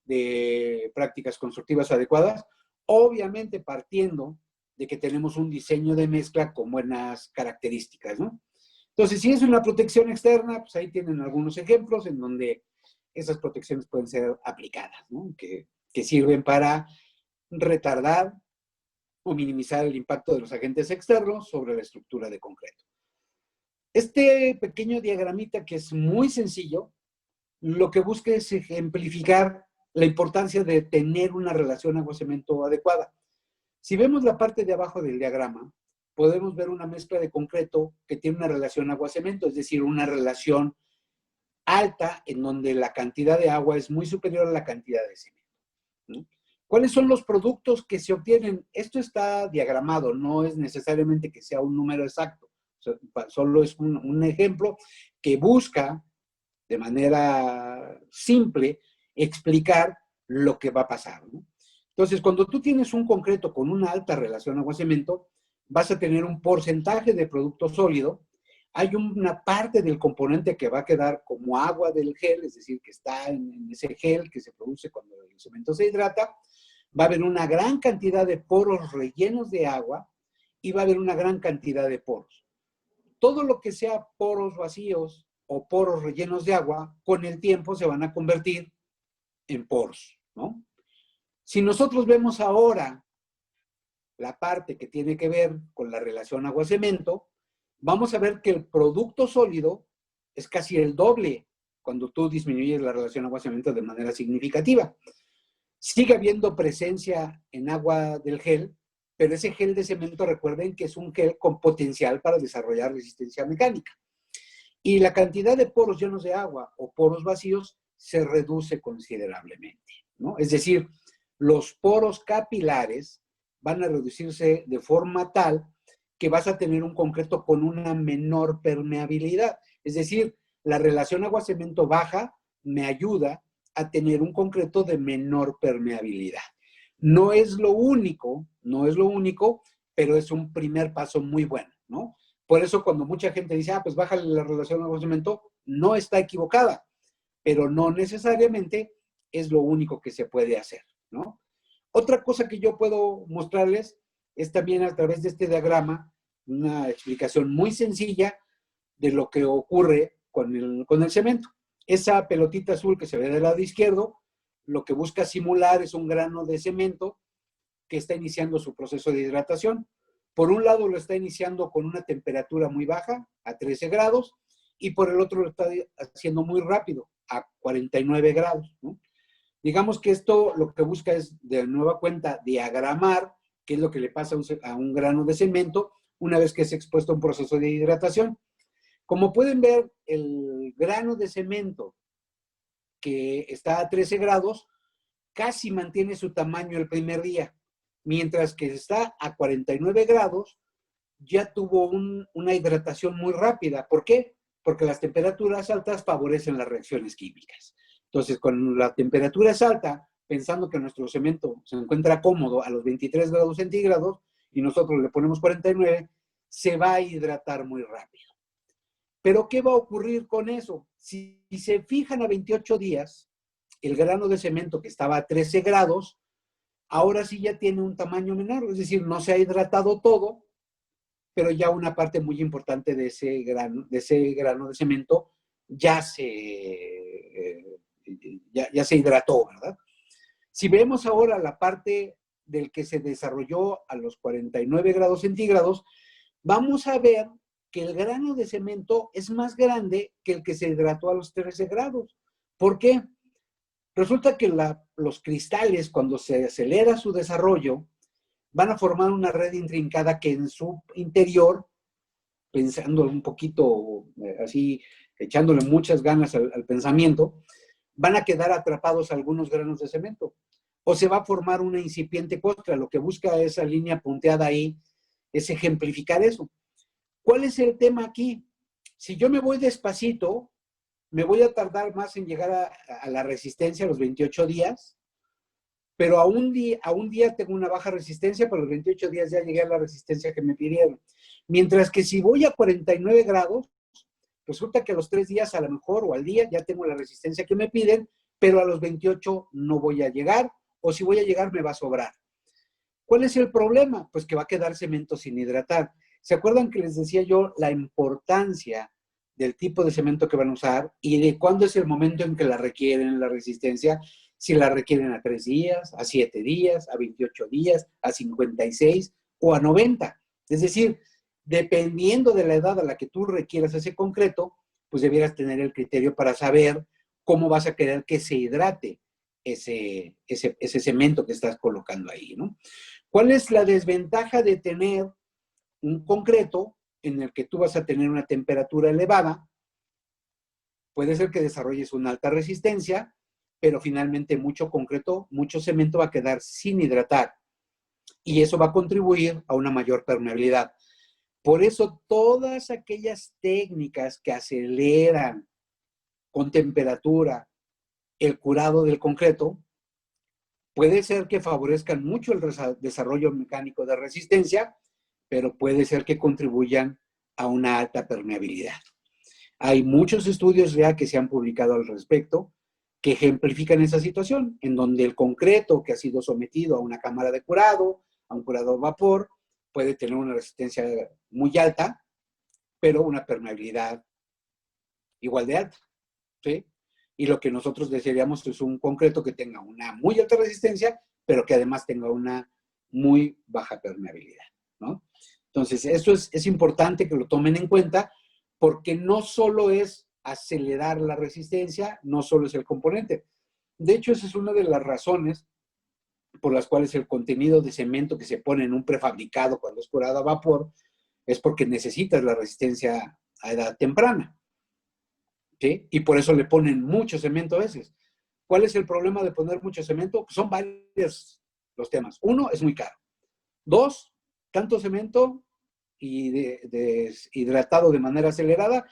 de prácticas constructivas adecuadas, obviamente partiendo de que tenemos un diseño de mezcla con buenas características, ¿no? Entonces, si es una protección externa, pues ahí tienen algunos ejemplos en donde esas protecciones pueden ser aplicadas, ¿no? Que sirven para retardar o minimizar el impacto de los agentes externos sobre la estructura de concreto. Este pequeño diagramita, que es muy sencillo, lo que busca es ejemplificar la importancia de tener una relación agua-cemento adecuada. Si vemos la parte de abajo del diagrama, podemos ver una mezcla de concreto que tiene una relación agua-cemento, es decir, una relación alta en donde la cantidad de agua es muy superior a la cantidad de cemento, ¿no? ¿Cuáles son los productos que se obtienen? Esto está diagramado, no es necesariamente que sea un número exacto, solo es un ejemplo que busca de manera simple explicar lo que va a pasar, ¿no? Entonces, cuando tú tienes un concreto con una alta relación agua-cemento, vas a tener un porcentaje de producto sólido. Hay una parte del componente que va a quedar como agua del gel, es decir, que está en ese gel que se produce cuando el cemento se hidrata. Va a haber una gran cantidad de poros rellenos de agua y va a haber una gran cantidad de poros. Todo lo que sea poros vacíos o poros rellenos de agua, con el tiempo se van a convertir en poros, ¿no? Si nosotros vemos ahora la parte que tiene que ver con la relación agua-cemento, vamos a ver que el producto sólido es casi el doble cuando tú disminuyes la relación agua-cemento de manera significativa. Sigue habiendo presencia en agua del gel, pero ese gel de cemento, recuerden que es un gel con potencial para desarrollar resistencia mecánica. Y la cantidad de poros llenos de agua o poros vacíos se reduce considerablemente, ¿no? Es decir, los poros capilares van a reducirse de forma tal que vas a tener un concreto con una menor permeabilidad. Es decir, la relación agua-cemento baja me ayuda a tener un concreto de menor permeabilidad. No es lo único, pero es un primer paso muy bueno, ¿no? Por eso cuando mucha gente dice, pues bájale la relación agua-cemento, no está equivocada, pero no necesariamente es lo único que se puede hacer, ¿no? Otra cosa que yo puedo mostrarles es también a través de este diagrama una explicación muy sencilla de lo que ocurre con el cemento. Esa pelotita azul que se ve del lado izquierdo, lo que busca simular es un grano de cemento que está iniciando su proceso de hidratación. Por un lado lo está iniciando con una temperatura muy baja, a 13 grados, y por el otro lo está haciendo muy rápido, a 49 grados, ¿no? Digamos que esto lo que busca es, de nueva cuenta, diagramar qué es lo que le pasa a un grano de cemento una vez que es expuesto a un proceso de hidratación. Como pueden ver, el grano de cemento que está a 13 grados casi mantiene su tamaño el primer día, mientras que está a 49 grados ya tuvo una hidratación muy rápida. ¿Por qué? Porque las temperaturas altas favorecen las reacciones químicas. Entonces, cuando la temperatura es alta, pensando que nuestro cemento se encuentra cómodo a los 23 grados centígrados y nosotros le ponemos 49, se va a hidratar muy rápido. Pero, ¿qué va a ocurrir con eso? Si se fijan a 28 días, el grano de cemento que estaba a 13 grados, ahora sí ya tiene un tamaño menor, es decir, no se ha hidratado todo, pero ya una parte muy importante de ese grano de cemento ya ya se hidrató, ¿verdad? Si vemos ahora la parte del que se desarrolló a los 49 grados centígrados, vamos a ver que el grano de cemento es más grande que el que se hidrató a los 13 grados. ¿Por qué? Resulta que los cristales, cuando se acelera su desarrollo, van a formar una red intrincada que en su interior, pensando un poquito así, echándole muchas ganas al pensamiento, van a quedar atrapados algunos granos de cemento. O se va a formar una incipiente costra. Lo que busca esa línea punteada ahí es ejemplificar eso. ¿Cuál es el tema aquí? Si yo me voy despacito, me voy a tardar más en llegar a la resistencia a los 28 días, pero a un día tengo una baja resistencia, pero a los 28 días ya llegué a la resistencia que me pidieron. Mientras que si voy a 49 grados, resulta que a los 3 días a lo mejor o al día ya tengo la resistencia que me piden, pero a los 28 no voy a llegar, o si voy a llegar me va a sobrar. ¿Cuál es el problema? Pues que va a quedar cemento sin hidratar. ¿Se acuerdan que les decía yo la importancia del tipo de cemento que van a usar y de cuándo es el momento en que la requieren, la resistencia? Si la requieren a 3 días, a 7 días, a 28 días, a 56 o a 90. Es decir, dependiendo de la edad a la que tú requieras ese concreto, pues debieras tener el criterio para saber cómo vas a querer que se hidrate ese cemento que estás colocando ahí, ¿no? ¿Cuál es la desventaja de tener un concreto en el que tú vas a tener una temperatura elevada? Puede ser que desarrolles una alta resistencia, pero finalmente mucho concreto, mucho cemento va a quedar sin hidratar y eso va a contribuir a una mayor permeabilidad. Por eso todas aquellas técnicas que aceleran con temperatura el curado del concreto, puede ser que favorezcan mucho el desarrollo mecánico de resistencia, pero puede ser que contribuyan a una alta permeabilidad. Hay muchos estudios ya que se han publicado al respecto que ejemplifican esa situación, en donde el concreto que ha sido sometido a una cámara de curado, a un curado a vapor, puede tener una resistencia muy alta, pero una permeabilidad igual de alta, ¿sí? Y lo que nosotros desearíamos es un concreto que tenga una muy alta resistencia, pero que además tenga una muy baja permeabilidad, ¿no? Entonces, esto es importante que lo tomen en cuenta, porque no solo es acelerar la resistencia, no solo es el componente. De hecho, esa es una de las razones por las cuales el contenido de cemento que se pone en un prefabricado cuando es curado a vapor es porque necesitas la resistencia a edad temprana, ¿sí? Y por eso le ponen mucho cemento a veces. ¿Cuál es el problema de poner mucho cemento? Pues son varios los temas. Uno, es muy caro. Dos, tanto cemento y hidratado de manera acelerada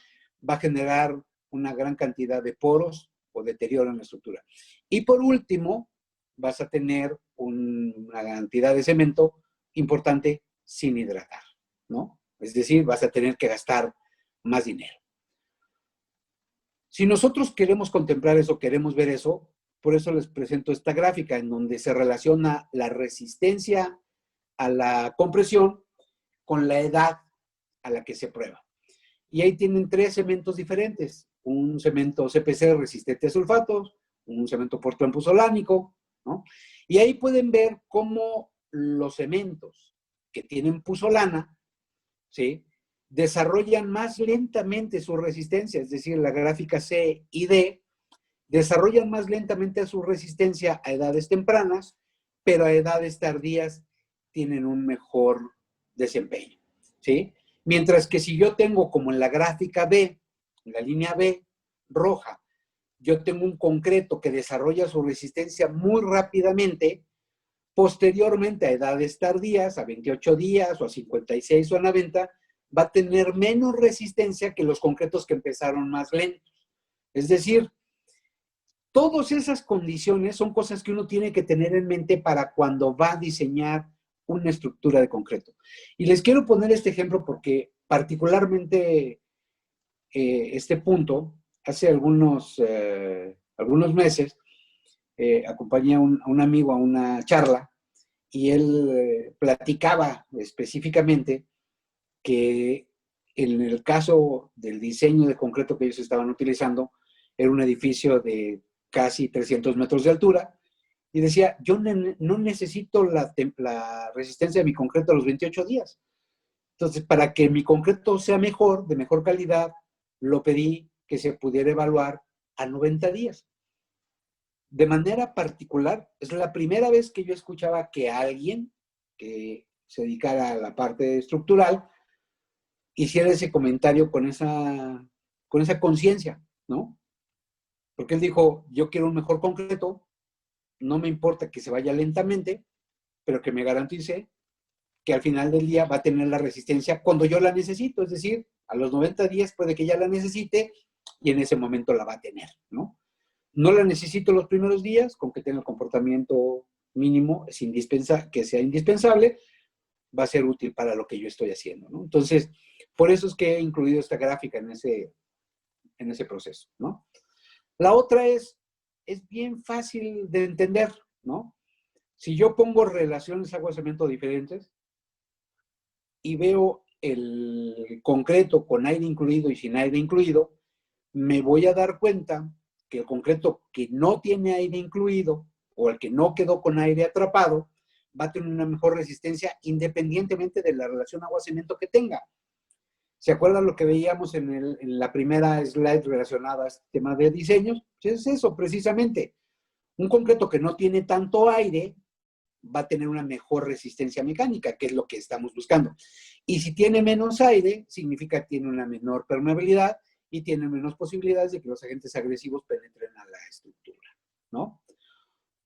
va a generar una gran cantidad de poros o deterioro en la estructura. Y por último, vas a tener una cantidad de cemento importante sin hidratar, ¿no? Es decir, vas a tener que gastar más dinero. Si nosotros queremos contemplar eso, queremos ver eso, por eso les presento esta gráfica en donde se relaciona la resistencia a la compresión con la edad a la que se prueba. Y ahí tienen 3 cementos diferentes. Un cemento CPC resistente a sulfatos, un cemento portland-puzolánico, ¿no? Y ahí pueden ver cómo los cementos que tienen puzolana, ¿sí?, desarrollan más lentamente su resistencia, es decir, la gráfica C y D, desarrollan más lentamente su resistencia a edades tempranas, pero a edades tardías tienen un mejor desempeño, ¿sí? Mientras que si yo tengo, como en la gráfica B, en la línea B roja, yo tengo un concreto que desarrolla su resistencia muy rápidamente, posteriormente a edades tardías, a 28 días o a 56 o a 90, va a tener menos resistencia que los concretos que empezaron más lentos. Es decir, todas esas condiciones son cosas que uno tiene que tener en mente para cuando va a diseñar una estructura de concreto. Y les quiero poner este ejemplo porque particularmente este punto, hace algunos meses, acompañé a un amigo a una charla y él platicaba específicamente que en el caso del diseño de concreto que ellos estaban utilizando, era un edificio de casi 300 metros de altura, y decía, yo no necesito la resistencia de mi concreto a los 28 días. Entonces, para que mi concreto sea mejor, de mejor calidad, lo pedí que se pudiera evaluar a 90 días. De manera particular, es la primera vez que yo escuchaba que alguien que se dedicara a la parte estructural hiciera ese comentario con esa conciencia, ¿no? Porque él dijo, yo quiero un mejor concreto, no me importa que se vaya lentamente, pero que me garantice que al final del día va a tener la resistencia cuando yo la necesito, es decir, a los 90 días puede que ya la necesite y en ese momento la va a tener, ¿no? No la necesito los primeros días, con que tenga el comportamiento mínimo, que sea indispensable, va a ser útil para lo que yo estoy haciendo, ¿no? Entonces, por eso es que he incluido esta gráfica en ese proceso, ¿no? La otra es bien fácil de entender, ¿no? Si yo pongo relaciones agua-cemento diferentes y veo el concreto con aire incluido y sin aire incluido, me voy a dar cuenta que el concreto que no tiene aire incluido o el que no quedó con aire atrapado va a tener una mejor resistencia independientemente de la relación agua-cemento que tenga. ¿Se acuerdan lo que veíamos en la primera slide relacionada a este tema de diseños? Es eso, precisamente. Un concreto que no tiene tanto aire va a tener una mejor resistencia mecánica, que es lo que estamos buscando. Y si tiene menos aire, significa que tiene una menor permeabilidad y tiene menos posibilidades de que los agentes agresivos penetren a la estructura, ¿no?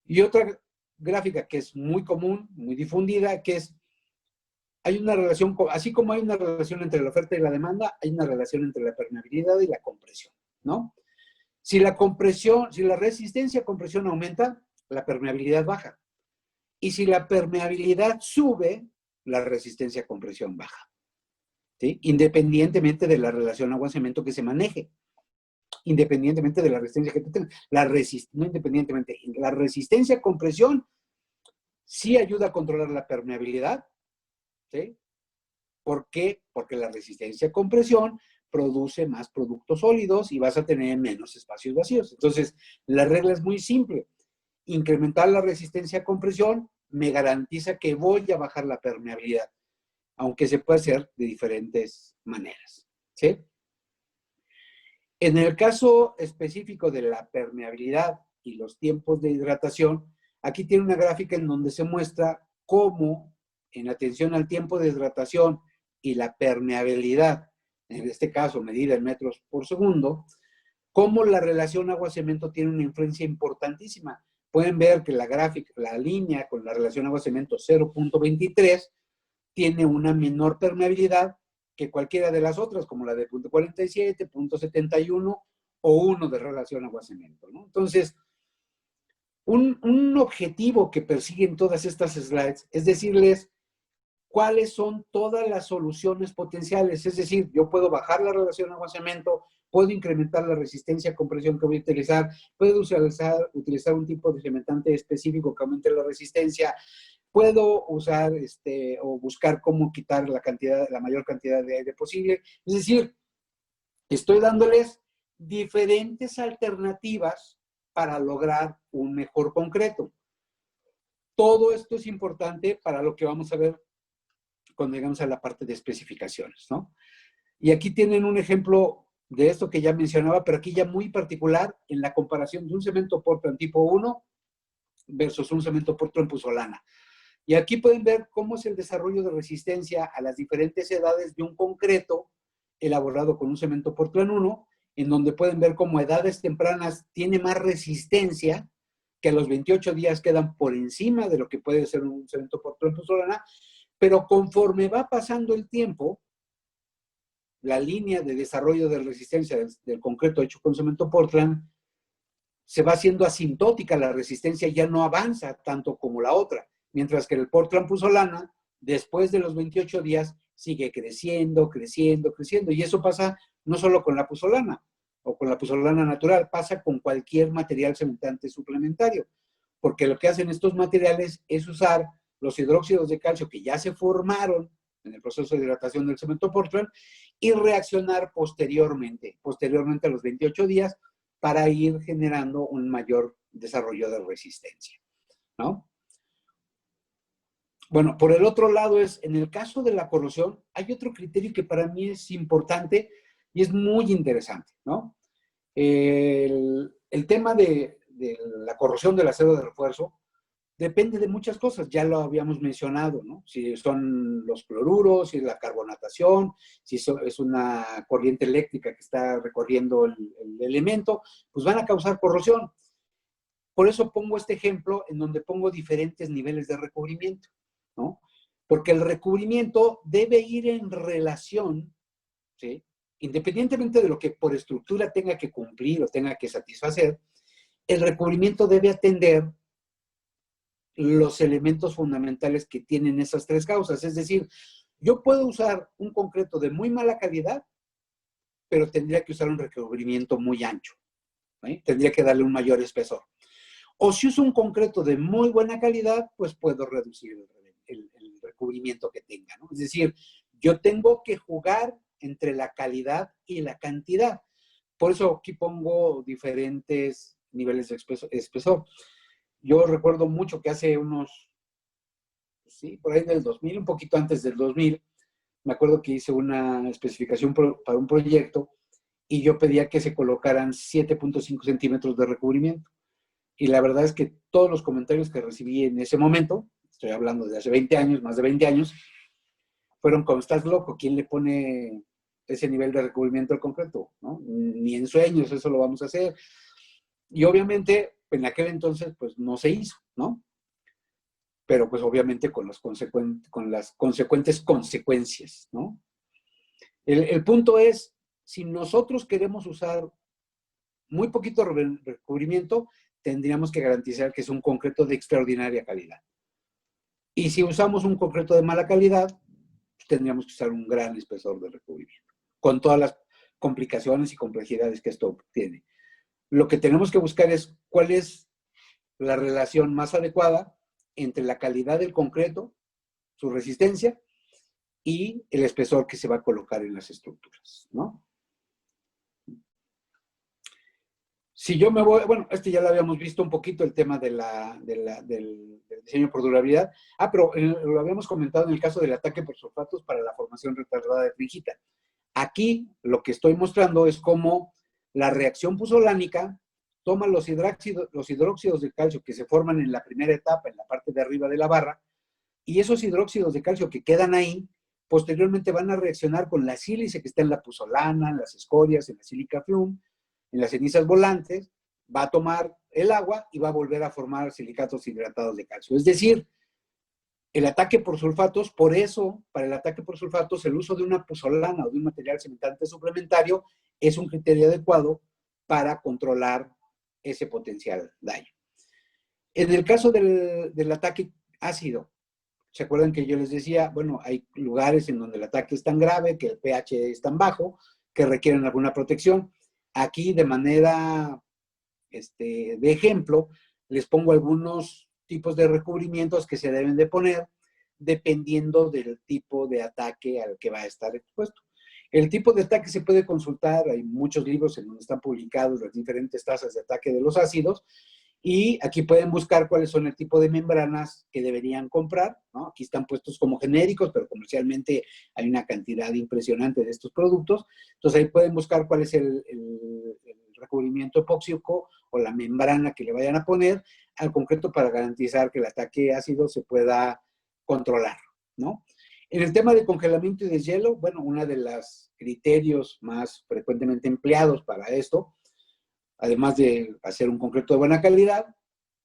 Y otra gráfica que es muy común, muy difundida, que es, hay una relación, así como hay una relación entre la oferta y la demanda, hay una relación entre la permeabilidad y la compresión, ¿no? Si la resistencia a compresión aumenta, la permeabilidad baja. Y si la permeabilidad sube, la resistencia a compresión baja, ¿sí? Independientemente de la relación agua-cemento que se maneje. Independientemente de la resistencia que tú tengas. No independientemente. La resistencia a compresión sí ayuda a controlar la permeabilidad, ¿sí? ¿Por qué? Porque la resistencia a compresión produce más productos sólidos y vas a tener menos espacios vacíos. Entonces, la regla es muy simple. Incrementar la resistencia a compresión me garantiza que voy a bajar la permeabilidad, aunque se puede hacer de diferentes maneras, ¿sí? En el caso específico de la permeabilidad y los tiempos de hidratación, aquí tiene una gráfica en donde se muestra cómo, en atención al tiempo de hidratación y la permeabilidad, en este caso medida en metros por segundo, cómo la relación agua-cemento tiene una influencia importantísima. Pueden ver que la gráfica, la línea con la relación agua-cemento 0.23 tiene una menor permeabilidad que cualquiera de las otras, como la de 0.47, 0.71 o 1 de relación agua-cemento, ¿no? Entonces, un objetivo que persiguen todas estas slides es decirles cuáles son todas las soluciones potenciales. Es decir, yo puedo bajar la relación agua-cemento, puedo incrementar la resistencia a compresión que voy a utilizar, puedo utilizar un tipo de cementante específico que aumente la resistencia, puedo usar o buscar cómo quitar la mayor cantidad de aire posible. Es decir, estoy dándoles diferentes alternativas para lograr un mejor concreto. Todo esto es importante para lo que vamos a ver cuando llegamos a la parte de especificaciones, ¿no? Y aquí tienen un ejemplo de esto que ya mencionaba, pero aquí ya muy particular en la comparación de un cemento Portland tipo 1 versus un cemento Portland Puzzolana. Y aquí pueden ver cómo es el desarrollo de resistencia a las diferentes edades de un concreto elaborado con un cemento Portland 1, en donde pueden ver cómo a edades tempranas tiene más resistencia, que a los 28 días quedan por encima de lo que puede ser un cemento Portland Puzzolana, pero conforme va pasando el tiempo, la línea de desarrollo de resistencia del concreto hecho con cemento Portland se va haciendo asintótica, la resistencia ya no avanza tanto como la otra, mientras que el Portland Puzzolana, después de los 28 días, sigue creciendo, creciendo, creciendo, y eso pasa no solo con la puzzolana, o con la puzolana natural, pasa con cualquier material cementante suplementario, porque lo que hacen estos materiales es usar los hidróxidos de calcio que ya se formaron en el proceso de hidratación del cemento Portland y reaccionar posteriormente a los 28 días para ir generando un mayor desarrollo de resistencia, ¿no? Bueno, por el otro lado en el caso de la corrosión, hay otro criterio que para mí es importante y es muy interesante, ¿no? El tema de la corrosión del acero de refuerzo depende de muchas cosas, ya lo habíamos mencionado, ¿no? Si son los cloruros, si es la carbonatación, si es una corriente eléctrica que está recorriendo el elemento, pues van a causar corrosión. Por eso pongo este ejemplo en donde pongo diferentes niveles de recubrimiento, ¿no? Porque el recubrimiento debe ir en relación, ¿sí? Independientemente de lo que por estructura tenga que cumplir o tenga que satisfacer, el recubrimiento debe atender los elementos fundamentales que tienen esas tres causas. Es decir, yo puedo usar un concreto de muy mala calidad, pero tendría que usar un recubrimiento muy ancho, ¿sí? Tendría que darle un mayor espesor. O si uso un concreto de muy buena calidad, pues puedo reducir el recubrimiento que tenga, ¿no? Es decir, yo tengo que jugar entre la calidad y la cantidad. Por eso aquí pongo diferentes niveles de espesor. Yo recuerdo mucho que hace unos, sí, por ahí del 2000, un poquito antes del 2000, me acuerdo que hice una especificación para un proyecto y yo pedía que se colocaran 7.5 centímetros de recubrimiento. Y la verdad es que todos los comentarios que recibí en ese momento, estoy hablando de hace 20 años, más de 20 años, fueron como, estás loco, ¿quién le pone ese nivel de recubrimiento al concreto? ¿No? Ni en sueños eso lo vamos a hacer. Y obviamente, en aquel entonces, pues no se hizo, ¿no? Pero pues obviamente con las consecuentes consecuencias, ¿no? El punto es, si nosotros queremos usar muy poquito recubrimiento, tendríamos que garantizar que es un concreto de extraordinaria calidad. Y si usamos un concreto de mala calidad, pues tendríamos que usar un gran espesor de recubrimiento, con todas las complicaciones y complejidades que esto tiene. Lo que tenemos que buscar es cuál es la relación más adecuada entre la calidad del concreto, su resistencia, y el espesor que se va a colocar en las estructuras, ¿no? Si yo me voy, bueno, ya lo habíamos visto un poquito, el tema del diseño por durabilidad. Pero lo habíamos comentado en el caso del ataque por sulfatos para la formación retardada de fringita. Aquí lo que estoy mostrando es cómo la reacción puzolánica toma los hidróxidos de calcio que se forman en la primera etapa, en la parte de arriba de la barra, y esos hidróxidos de calcio que quedan ahí, posteriormente van a reaccionar con la sílice que está en la puzolana, en las escorias, en la sílica flume, en las cenizas volantes, va a tomar el agua y va a volver a formar silicatos hidratados de calcio. Es decir, el ataque por sulfatos, por eso, para el ataque por sulfatos, el uso de una puzolana o de un material cementante suplementario es un criterio adecuado para controlar ese potencial daño. En el caso del ataque ácido, ¿se acuerdan que yo les decía? Bueno, hay lugares en donde el ataque es tan grave, que el pH es tan bajo, que requieren alguna protección. Aquí, de manera de ejemplo, les pongo algunos tipos de recubrimientos que se deben de poner dependiendo del tipo de ataque al que va a estar expuesto. El tipo de ataque se puede consultar, hay muchos libros en donde están publicados las diferentes tasas de ataque de los ácidos, y aquí pueden buscar cuáles son el tipo de membranas que deberían comprar, ¿no? Aquí están puestos como genéricos, pero comercialmente hay una cantidad impresionante de estos productos. Entonces ahí pueden buscar cuál es el recubrimiento epóxico o la membrana que le vayan a poner al concreto para garantizar que el ataque ácido se pueda controlar, ¿no? En el tema de congelamiento y deshielo, bueno, uno de los criterios más frecuentemente empleados para esto, además de hacer un concreto de buena calidad,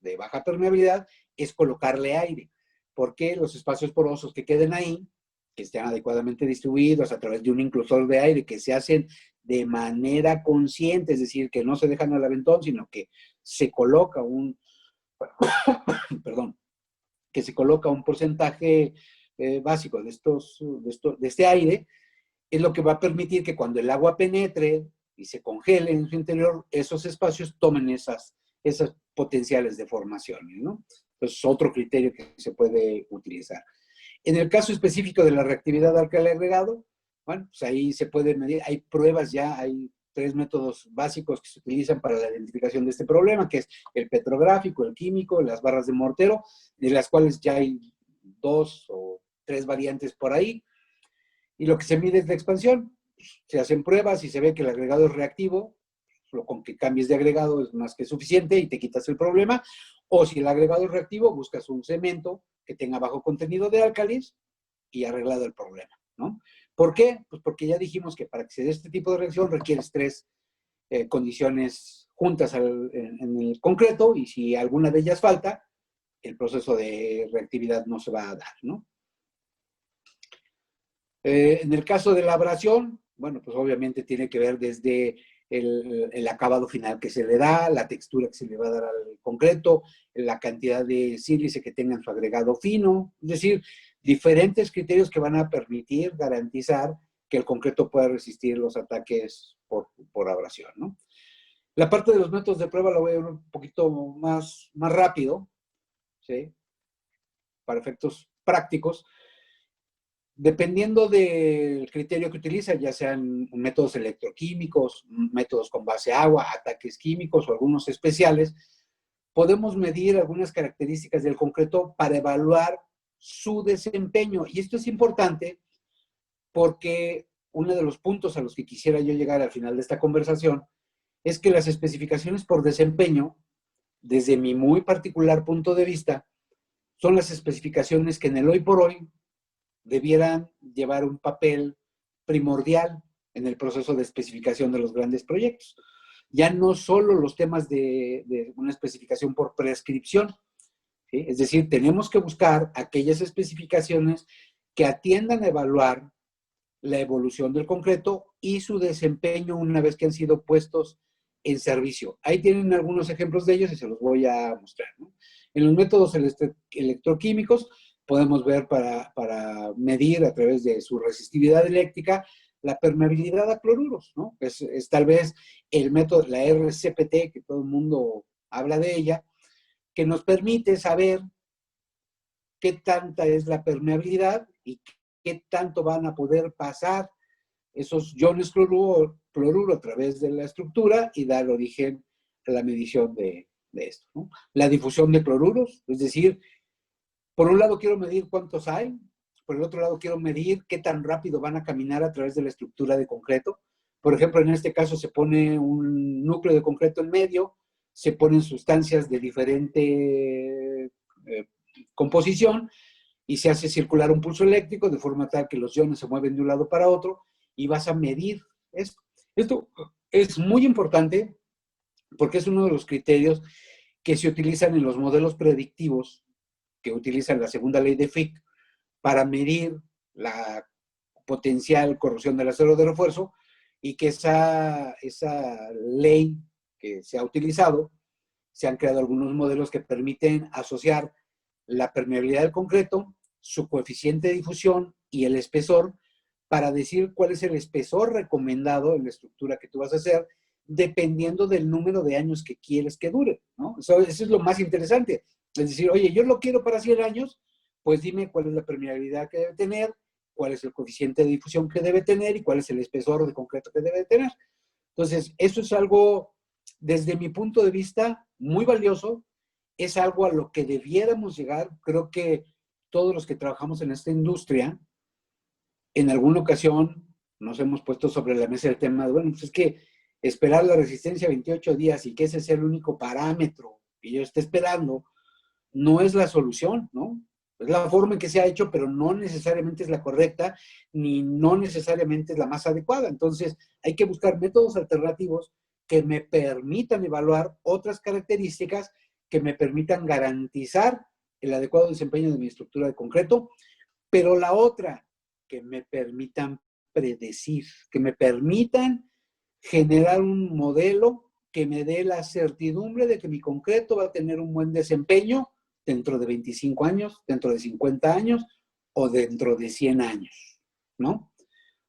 de baja permeabilidad, es colocarle aire, porque los espacios porosos que queden ahí, que estén adecuadamente distribuidos a través de un inclusor de aire, que se hacen de manera consciente, es decir, que no se dejan al aventón, sino que se coloca perdón, que se coloca un porcentaje básico de este aire, es lo que va a permitir que cuando el agua penetre y se congelen en su interior, esos espacios tomen esas potenciales deformaciones, ¿no? Entonces, otro criterio que se puede utilizar. En el caso específico de la reactividad de álcali agregado, bueno, pues ahí se puede medir, hay pruebas ya, hay 3 métodos básicos que se utilizan para la identificación de este problema, que es el petrográfico, el químico, las barras de mortero, de las cuales ya hay 2 o 3 variantes por ahí. Y lo que se mide es la expansión. Se hacen pruebas y se ve que el agregado es reactivo, lo con que cambies de agregado es más que suficiente y te quitas el problema. O si el agregado es reactivo, buscas un cemento que tenga bajo contenido de álcalis y arreglado el problema, ¿no? ¿Por qué? Pues porque ya dijimos que para que se dé este tipo de reacción requieres 3 condiciones juntas en el concreto, y si alguna de ellas falta, el proceso de reactividad no se va a dar, ¿no? En el caso de la abrasión, bueno, pues obviamente tiene que ver desde el acabado final que se le da, la textura que se le va a dar al concreto, la cantidad de sílice que tenga en su agregado fino, es decir, diferentes criterios que van a permitir garantizar que el concreto pueda resistir los ataques por abrasión, ¿no? La parte de los métodos de prueba la voy a ver un poquito más rápido, ¿sí? Para efectos prácticos. Dependiendo del criterio que utiliza, ya sean métodos electroquímicos, métodos con base agua, ataques químicos o algunos especiales, podemos medir algunas características del concreto para evaluar su desempeño. Y esto es importante porque uno de los puntos a los que quisiera yo llegar al final de esta conversación es que las especificaciones por desempeño, desde mi muy particular punto de vista, son las especificaciones que en el hoy por hoy debieran llevar un papel primordial en el proceso de especificación de los grandes proyectos. Ya no solo los temas de una especificación por prescripción, ¿sí? Es decir, tenemos que buscar aquellas especificaciones que atiendan a evaluar la evolución del concreto y su desempeño una vez que han sido puestos en servicio. Ahí tienen algunos ejemplos de ellos y se los voy a mostrar, ¿no? En los métodos electroquímicos podemos ver para medir a través de su resistividad eléctrica la permeabilidad a cloruros, ¿no? Es tal vez el método, la RCPT, que todo el mundo habla de ella, que nos permite saber qué tanta es la permeabilidad y qué tanto van a poder pasar esos iones cloruro a través de la estructura y dar origen a la medición de esto, ¿no? La difusión de cloruros, es decir, por un lado quiero medir cuántos hay, por el otro lado quiero medir qué tan rápido van a caminar a través de la estructura de concreto. Por ejemplo, en este caso se pone un núcleo de concreto en medio, se ponen sustancias de diferente composición y se hace circular un pulso eléctrico de forma tal que los iones se mueven de un lado para otro y vas a medir esto. Esto es muy importante porque es uno de los criterios que se utilizan en los modelos predictivos que utilizan la segunda ley de Fick para medir la potencial corrosión del acero de refuerzo, y que esa ley que se ha utilizado, se han creado algunos modelos que permiten asociar la permeabilidad del concreto, su coeficiente de difusión y el espesor para decir cuál es el espesor recomendado en la estructura que tú vas a hacer, dependiendo del número de años que quieres que dure, ¿no? Eso es lo más interesante. Es decir, oye, yo lo quiero para 100 años, pues dime cuál es la permeabilidad que debe tener, cuál es el coeficiente de difusión que debe tener y cuál es el espesor de concreto que debe tener. Entonces, eso es algo, desde mi punto de vista, muy valioso. Es algo a lo que debiéramos llegar. Creo que todos los que trabajamos en esta industria, en alguna ocasión nos hemos puesto sobre la mesa el tema de, bueno, pues es que esperar la resistencia 28 días y que ese sea el único parámetro que yo esté esperando, no es la solución, ¿no? Es la forma en que se ha hecho, pero no necesariamente es la correcta, ni no necesariamente es la más adecuada. Entonces, hay que buscar métodos alternativos que me permitan evaluar otras características que me permitan garantizar el adecuado desempeño de mi estructura de concreto, pero la otra, que me permitan predecir, que me permitan generar un modelo que me dé la certidumbre de que mi concreto va a tener un buen desempeño dentro de 25 años, dentro de 50 años o dentro de 100 años, ¿no?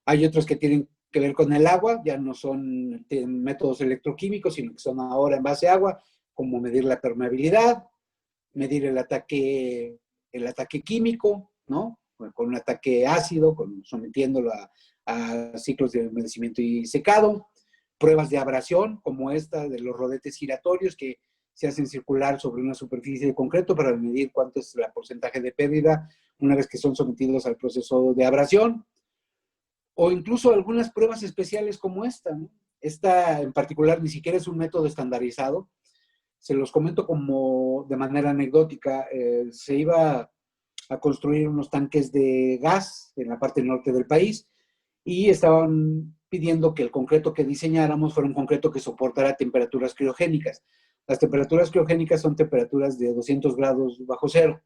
Hay otros que tienen que ver con el agua, ya no son métodos electroquímicos, sino que son ahora en base a agua, como medir la permeabilidad, medir el ataque químico, ¿no? Con un ataque ácido, sometiéndolo a ciclos de humedecimiento y secado, pruebas de abrasión, como esta de los rodetes giratorios que se hacen circular sobre una superficie de concreto para medir cuánto es el porcentaje de pérdida una vez que son sometidos al proceso de abrasión, o incluso algunas pruebas especiales como esta, ¿no? Esta en particular ni siquiera es un método estandarizado. Se los comento como de manera anecdótica. Se iba a construir unos tanques de gas en la parte norte del país y estaban pidiendo que el concreto que diseñáramos fuera un concreto que soportara temperaturas criogénicas. Las temperaturas criogénicas son temperaturas de 200 grados bajo cero.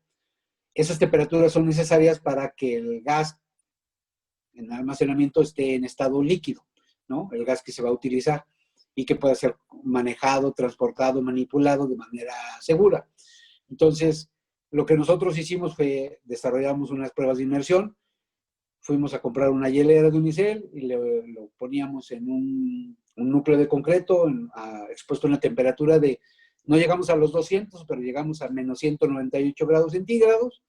Esas temperaturas son necesarias para que el gas en almacenamiento esté en estado líquido, ¿no? El gas que se va a utilizar y que pueda ser manejado, transportado, manipulado de manera segura. Entonces, lo que nosotros hicimos fue desarrollamos unas pruebas de inmersión, fuimos a comprar una hielera de unicel y lo poníamos en un núcleo de concreto expuesto a una temperatura de, no llegamos a los 200, pero llegamos a menos 198 grados centígrados,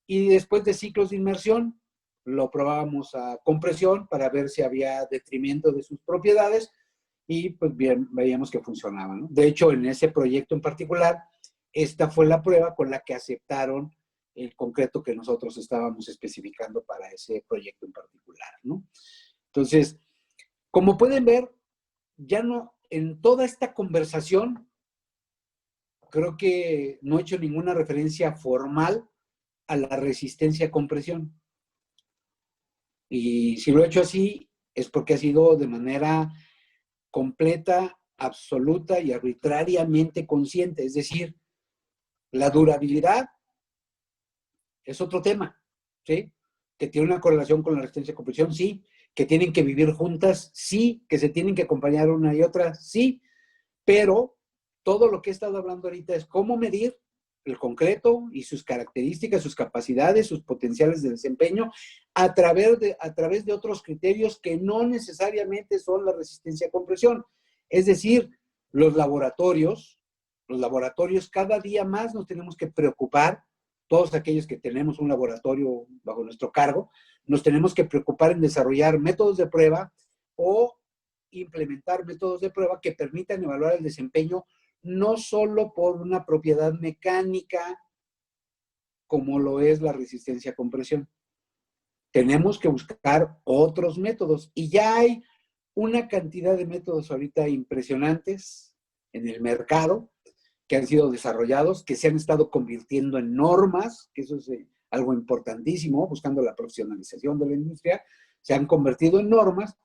y después de ciclos de inmersión lo probábamos a compresión para ver si había detrimento de sus propiedades y pues bien, veíamos que funcionaba, ¿no? De hecho, en ese proyecto en particular, esta fue la prueba con la que aceptaron el concreto que nosotros estábamos especificando para ese proyecto en particular, ¿no? Entonces, como pueden ver, ya no, en toda esta conversación, creo que no he hecho ninguna referencia formal a la resistencia a compresión. Y si lo he hecho así, es porque ha sido de manera completa, absoluta y arbitrariamente consciente. Es decir, la durabilidad es otro tema, ¿sí? Que tiene una correlación con la resistencia a compresión, sí. Que tienen que vivir juntas, sí. Que se tienen que acompañar una y otra, sí. Pero todo lo que he estado hablando ahorita es cómo medir el concreto y sus características, sus capacidades, sus potenciales de desempeño a través de otros criterios que no necesariamente son la resistencia a compresión. Es decir, los laboratorios cada día más nos tenemos que preocupar, todos aquellos que tenemos un laboratorio bajo nuestro cargo, nos tenemos que preocupar en desarrollar métodos de prueba o implementar métodos de prueba que permitan evaluar el desempeño no solo por una propiedad mecánica como lo es la resistencia a compresión. Tenemos que buscar otros métodos y ya hay una cantidad de métodos ahorita impresionantes en el mercado que han sido desarrollados, que se han estado convirtiendo en normas, que eso es algo importantísimo, buscando la profesionalización de la industria, se han convertido en normas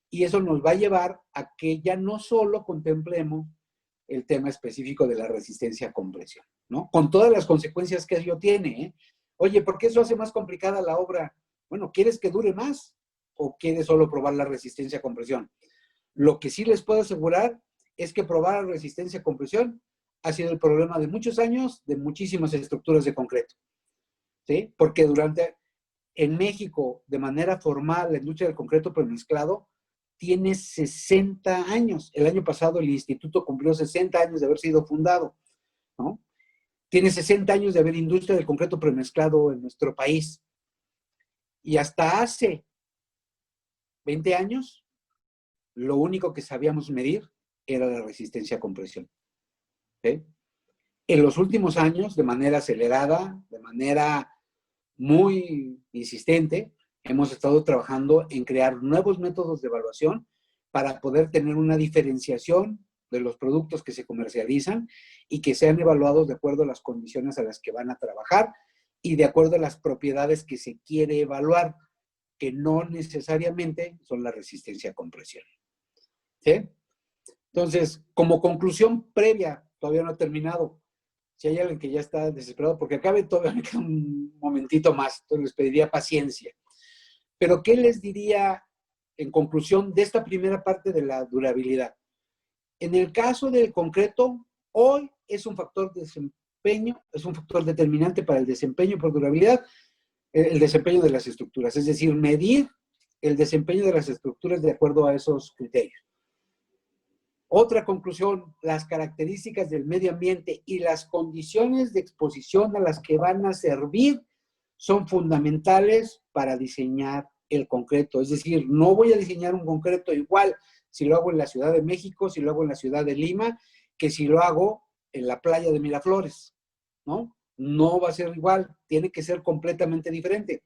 y eso nos va a llevar a que ya no solo contemplemos el tema específico de la resistencia a compresión, ¿no? Con todas las consecuencias que ello tiene, ¿eh? Oye, ¿por qué eso hace más complicada la obra? Bueno, ¿quieres que dure más o quieres solo probar la resistencia a compresión? Lo que sí les puedo asegurar es que probar la resistencia a compresión ha sido el problema de muchos años de muchísimas estructuras de concreto, ¿sí? Porque en México, de manera formal, la industria del concreto premezclado tiene 60 años. El año pasado el instituto cumplió 60 años de haber sido fundado, ¿no? Tiene 60 años de haber industria del concreto premezclado en nuestro país. Y hasta hace 20 años, lo único que sabíamos medir era la resistencia a compresión, ¿sí? En los últimos años, de manera acelerada, de manera muy insistente, hemos estado trabajando en crear nuevos métodos de evaluación para poder tener una diferenciación de los productos que se comercializan y que sean evaluados de acuerdo a las condiciones a las que van a trabajar y de acuerdo a las propiedades que se quiere evaluar, que no necesariamente son la resistencia a compresión, ¿sí? Entonces, como conclusión previa, todavía no he terminado. Si hay alguien que ya está desesperado porque acabe, todavía me queda un momentito más, entonces les pediría paciencia. Pero, ¿qué les diría en conclusión de esta primera parte de la durabilidad? En el caso del concreto, hoy es un factor de desempeño, es un factor determinante para el desempeño por durabilidad, el desempeño de las estructuras. Es decir, medir el desempeño de las estructuras de acuerdo a esos criterios. Otra conclusión, las características del medio ambiente y las condiciones de exposición a las que van a servir son fundamentales para diseñar el concreto. Es decir, no voy a diseñar un concreto igual si lo hago en la Ciudad de México, si lo hago en la ciudad de Lima, que si lo hago en la playa de Miraflores, ¿no? No va a ser igual, tiene que ser completamente diferente.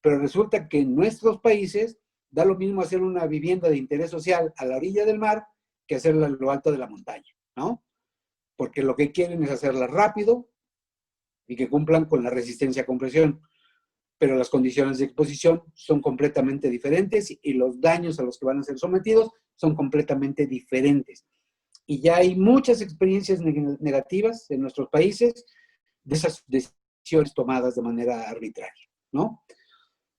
Pero resulta que en nuestros países da lo mismo hacer una vivienda de interés social a la orilla del mar que hacerla en lo alto de la montaña, ¿no? Porque lo que quieren es hacerla rápido y que cumplan con la resistencia a compresión. Pero las condiciones de exposición son completamente diferentes y los daños a los que van a ser sometidos son completamente diferentes. Y ya hay muchas experiencias negativas en nuestros países de esas decisiones tomadas de manera arbitraria, ¿no?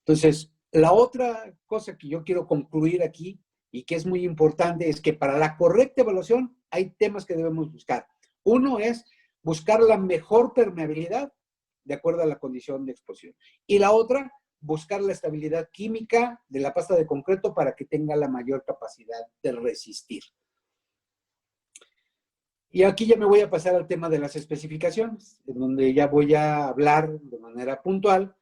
Entonces, la otra cosa que yo quiero concluir aquí y que es muy importante es que para la correcta evaluación hay temas que debemos buscar. Uno es buscar la mejor permeabilidad de acuerdo a la condición de exposición. Y la otra, buscar la estabilidad química de la pasta de concreto para que tenga la mayor capacidad de resistir. Y aquí ya me voy a pasar al tema de las especificaciones, en donde ya voy a hablar de manera puntual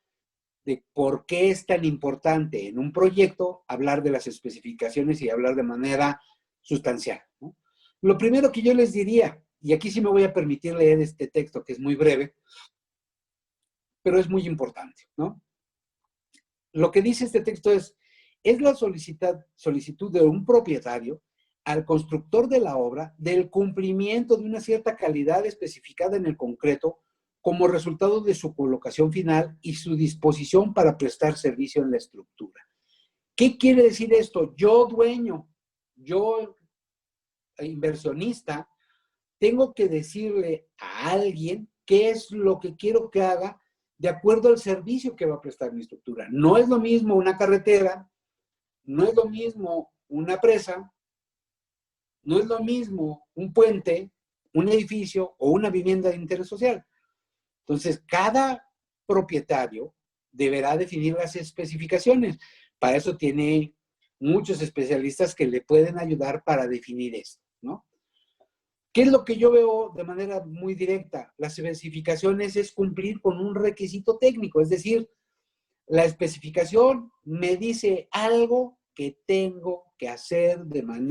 de por qué es tan importante en un proyecto hablar de las especificaciones y hablar de manera sustancial, ¿no? Lo primero que yo les diría, y aquí sí me voy a permitir leer este texto que es muy breve, pero es muy importante, ¿no? Lo que dice este texto es la solicitud de un propietario al constructor de la obra del cumplimiento de una cierta calidad especificada en el concreto como resultado de su colocación final y su disposición para prestar servicio en la estructura. ¿Qué quiere decir esto? Yo dueño, yo inversionista, tengo que decirle a alguien qué es lo que quiero que haga de acuerdo al servicio que va a prestar mi estructura. No es lo mismo una carretera, no es lo mismo una presa, no es lo mismo un puente, un edificio o una vivienda de interés social. Entonces, cada propietario deberá definir las especificaciones. Para eso tiene muchos especialistas que le pueden ayudar para definir esto, ¿no? ¿Qué es lo que yo veo de manera muy directa? Las especificaciones es cumplir con un requisito técnico, es decir, la especificación me dice algo que tengo que hacer de manera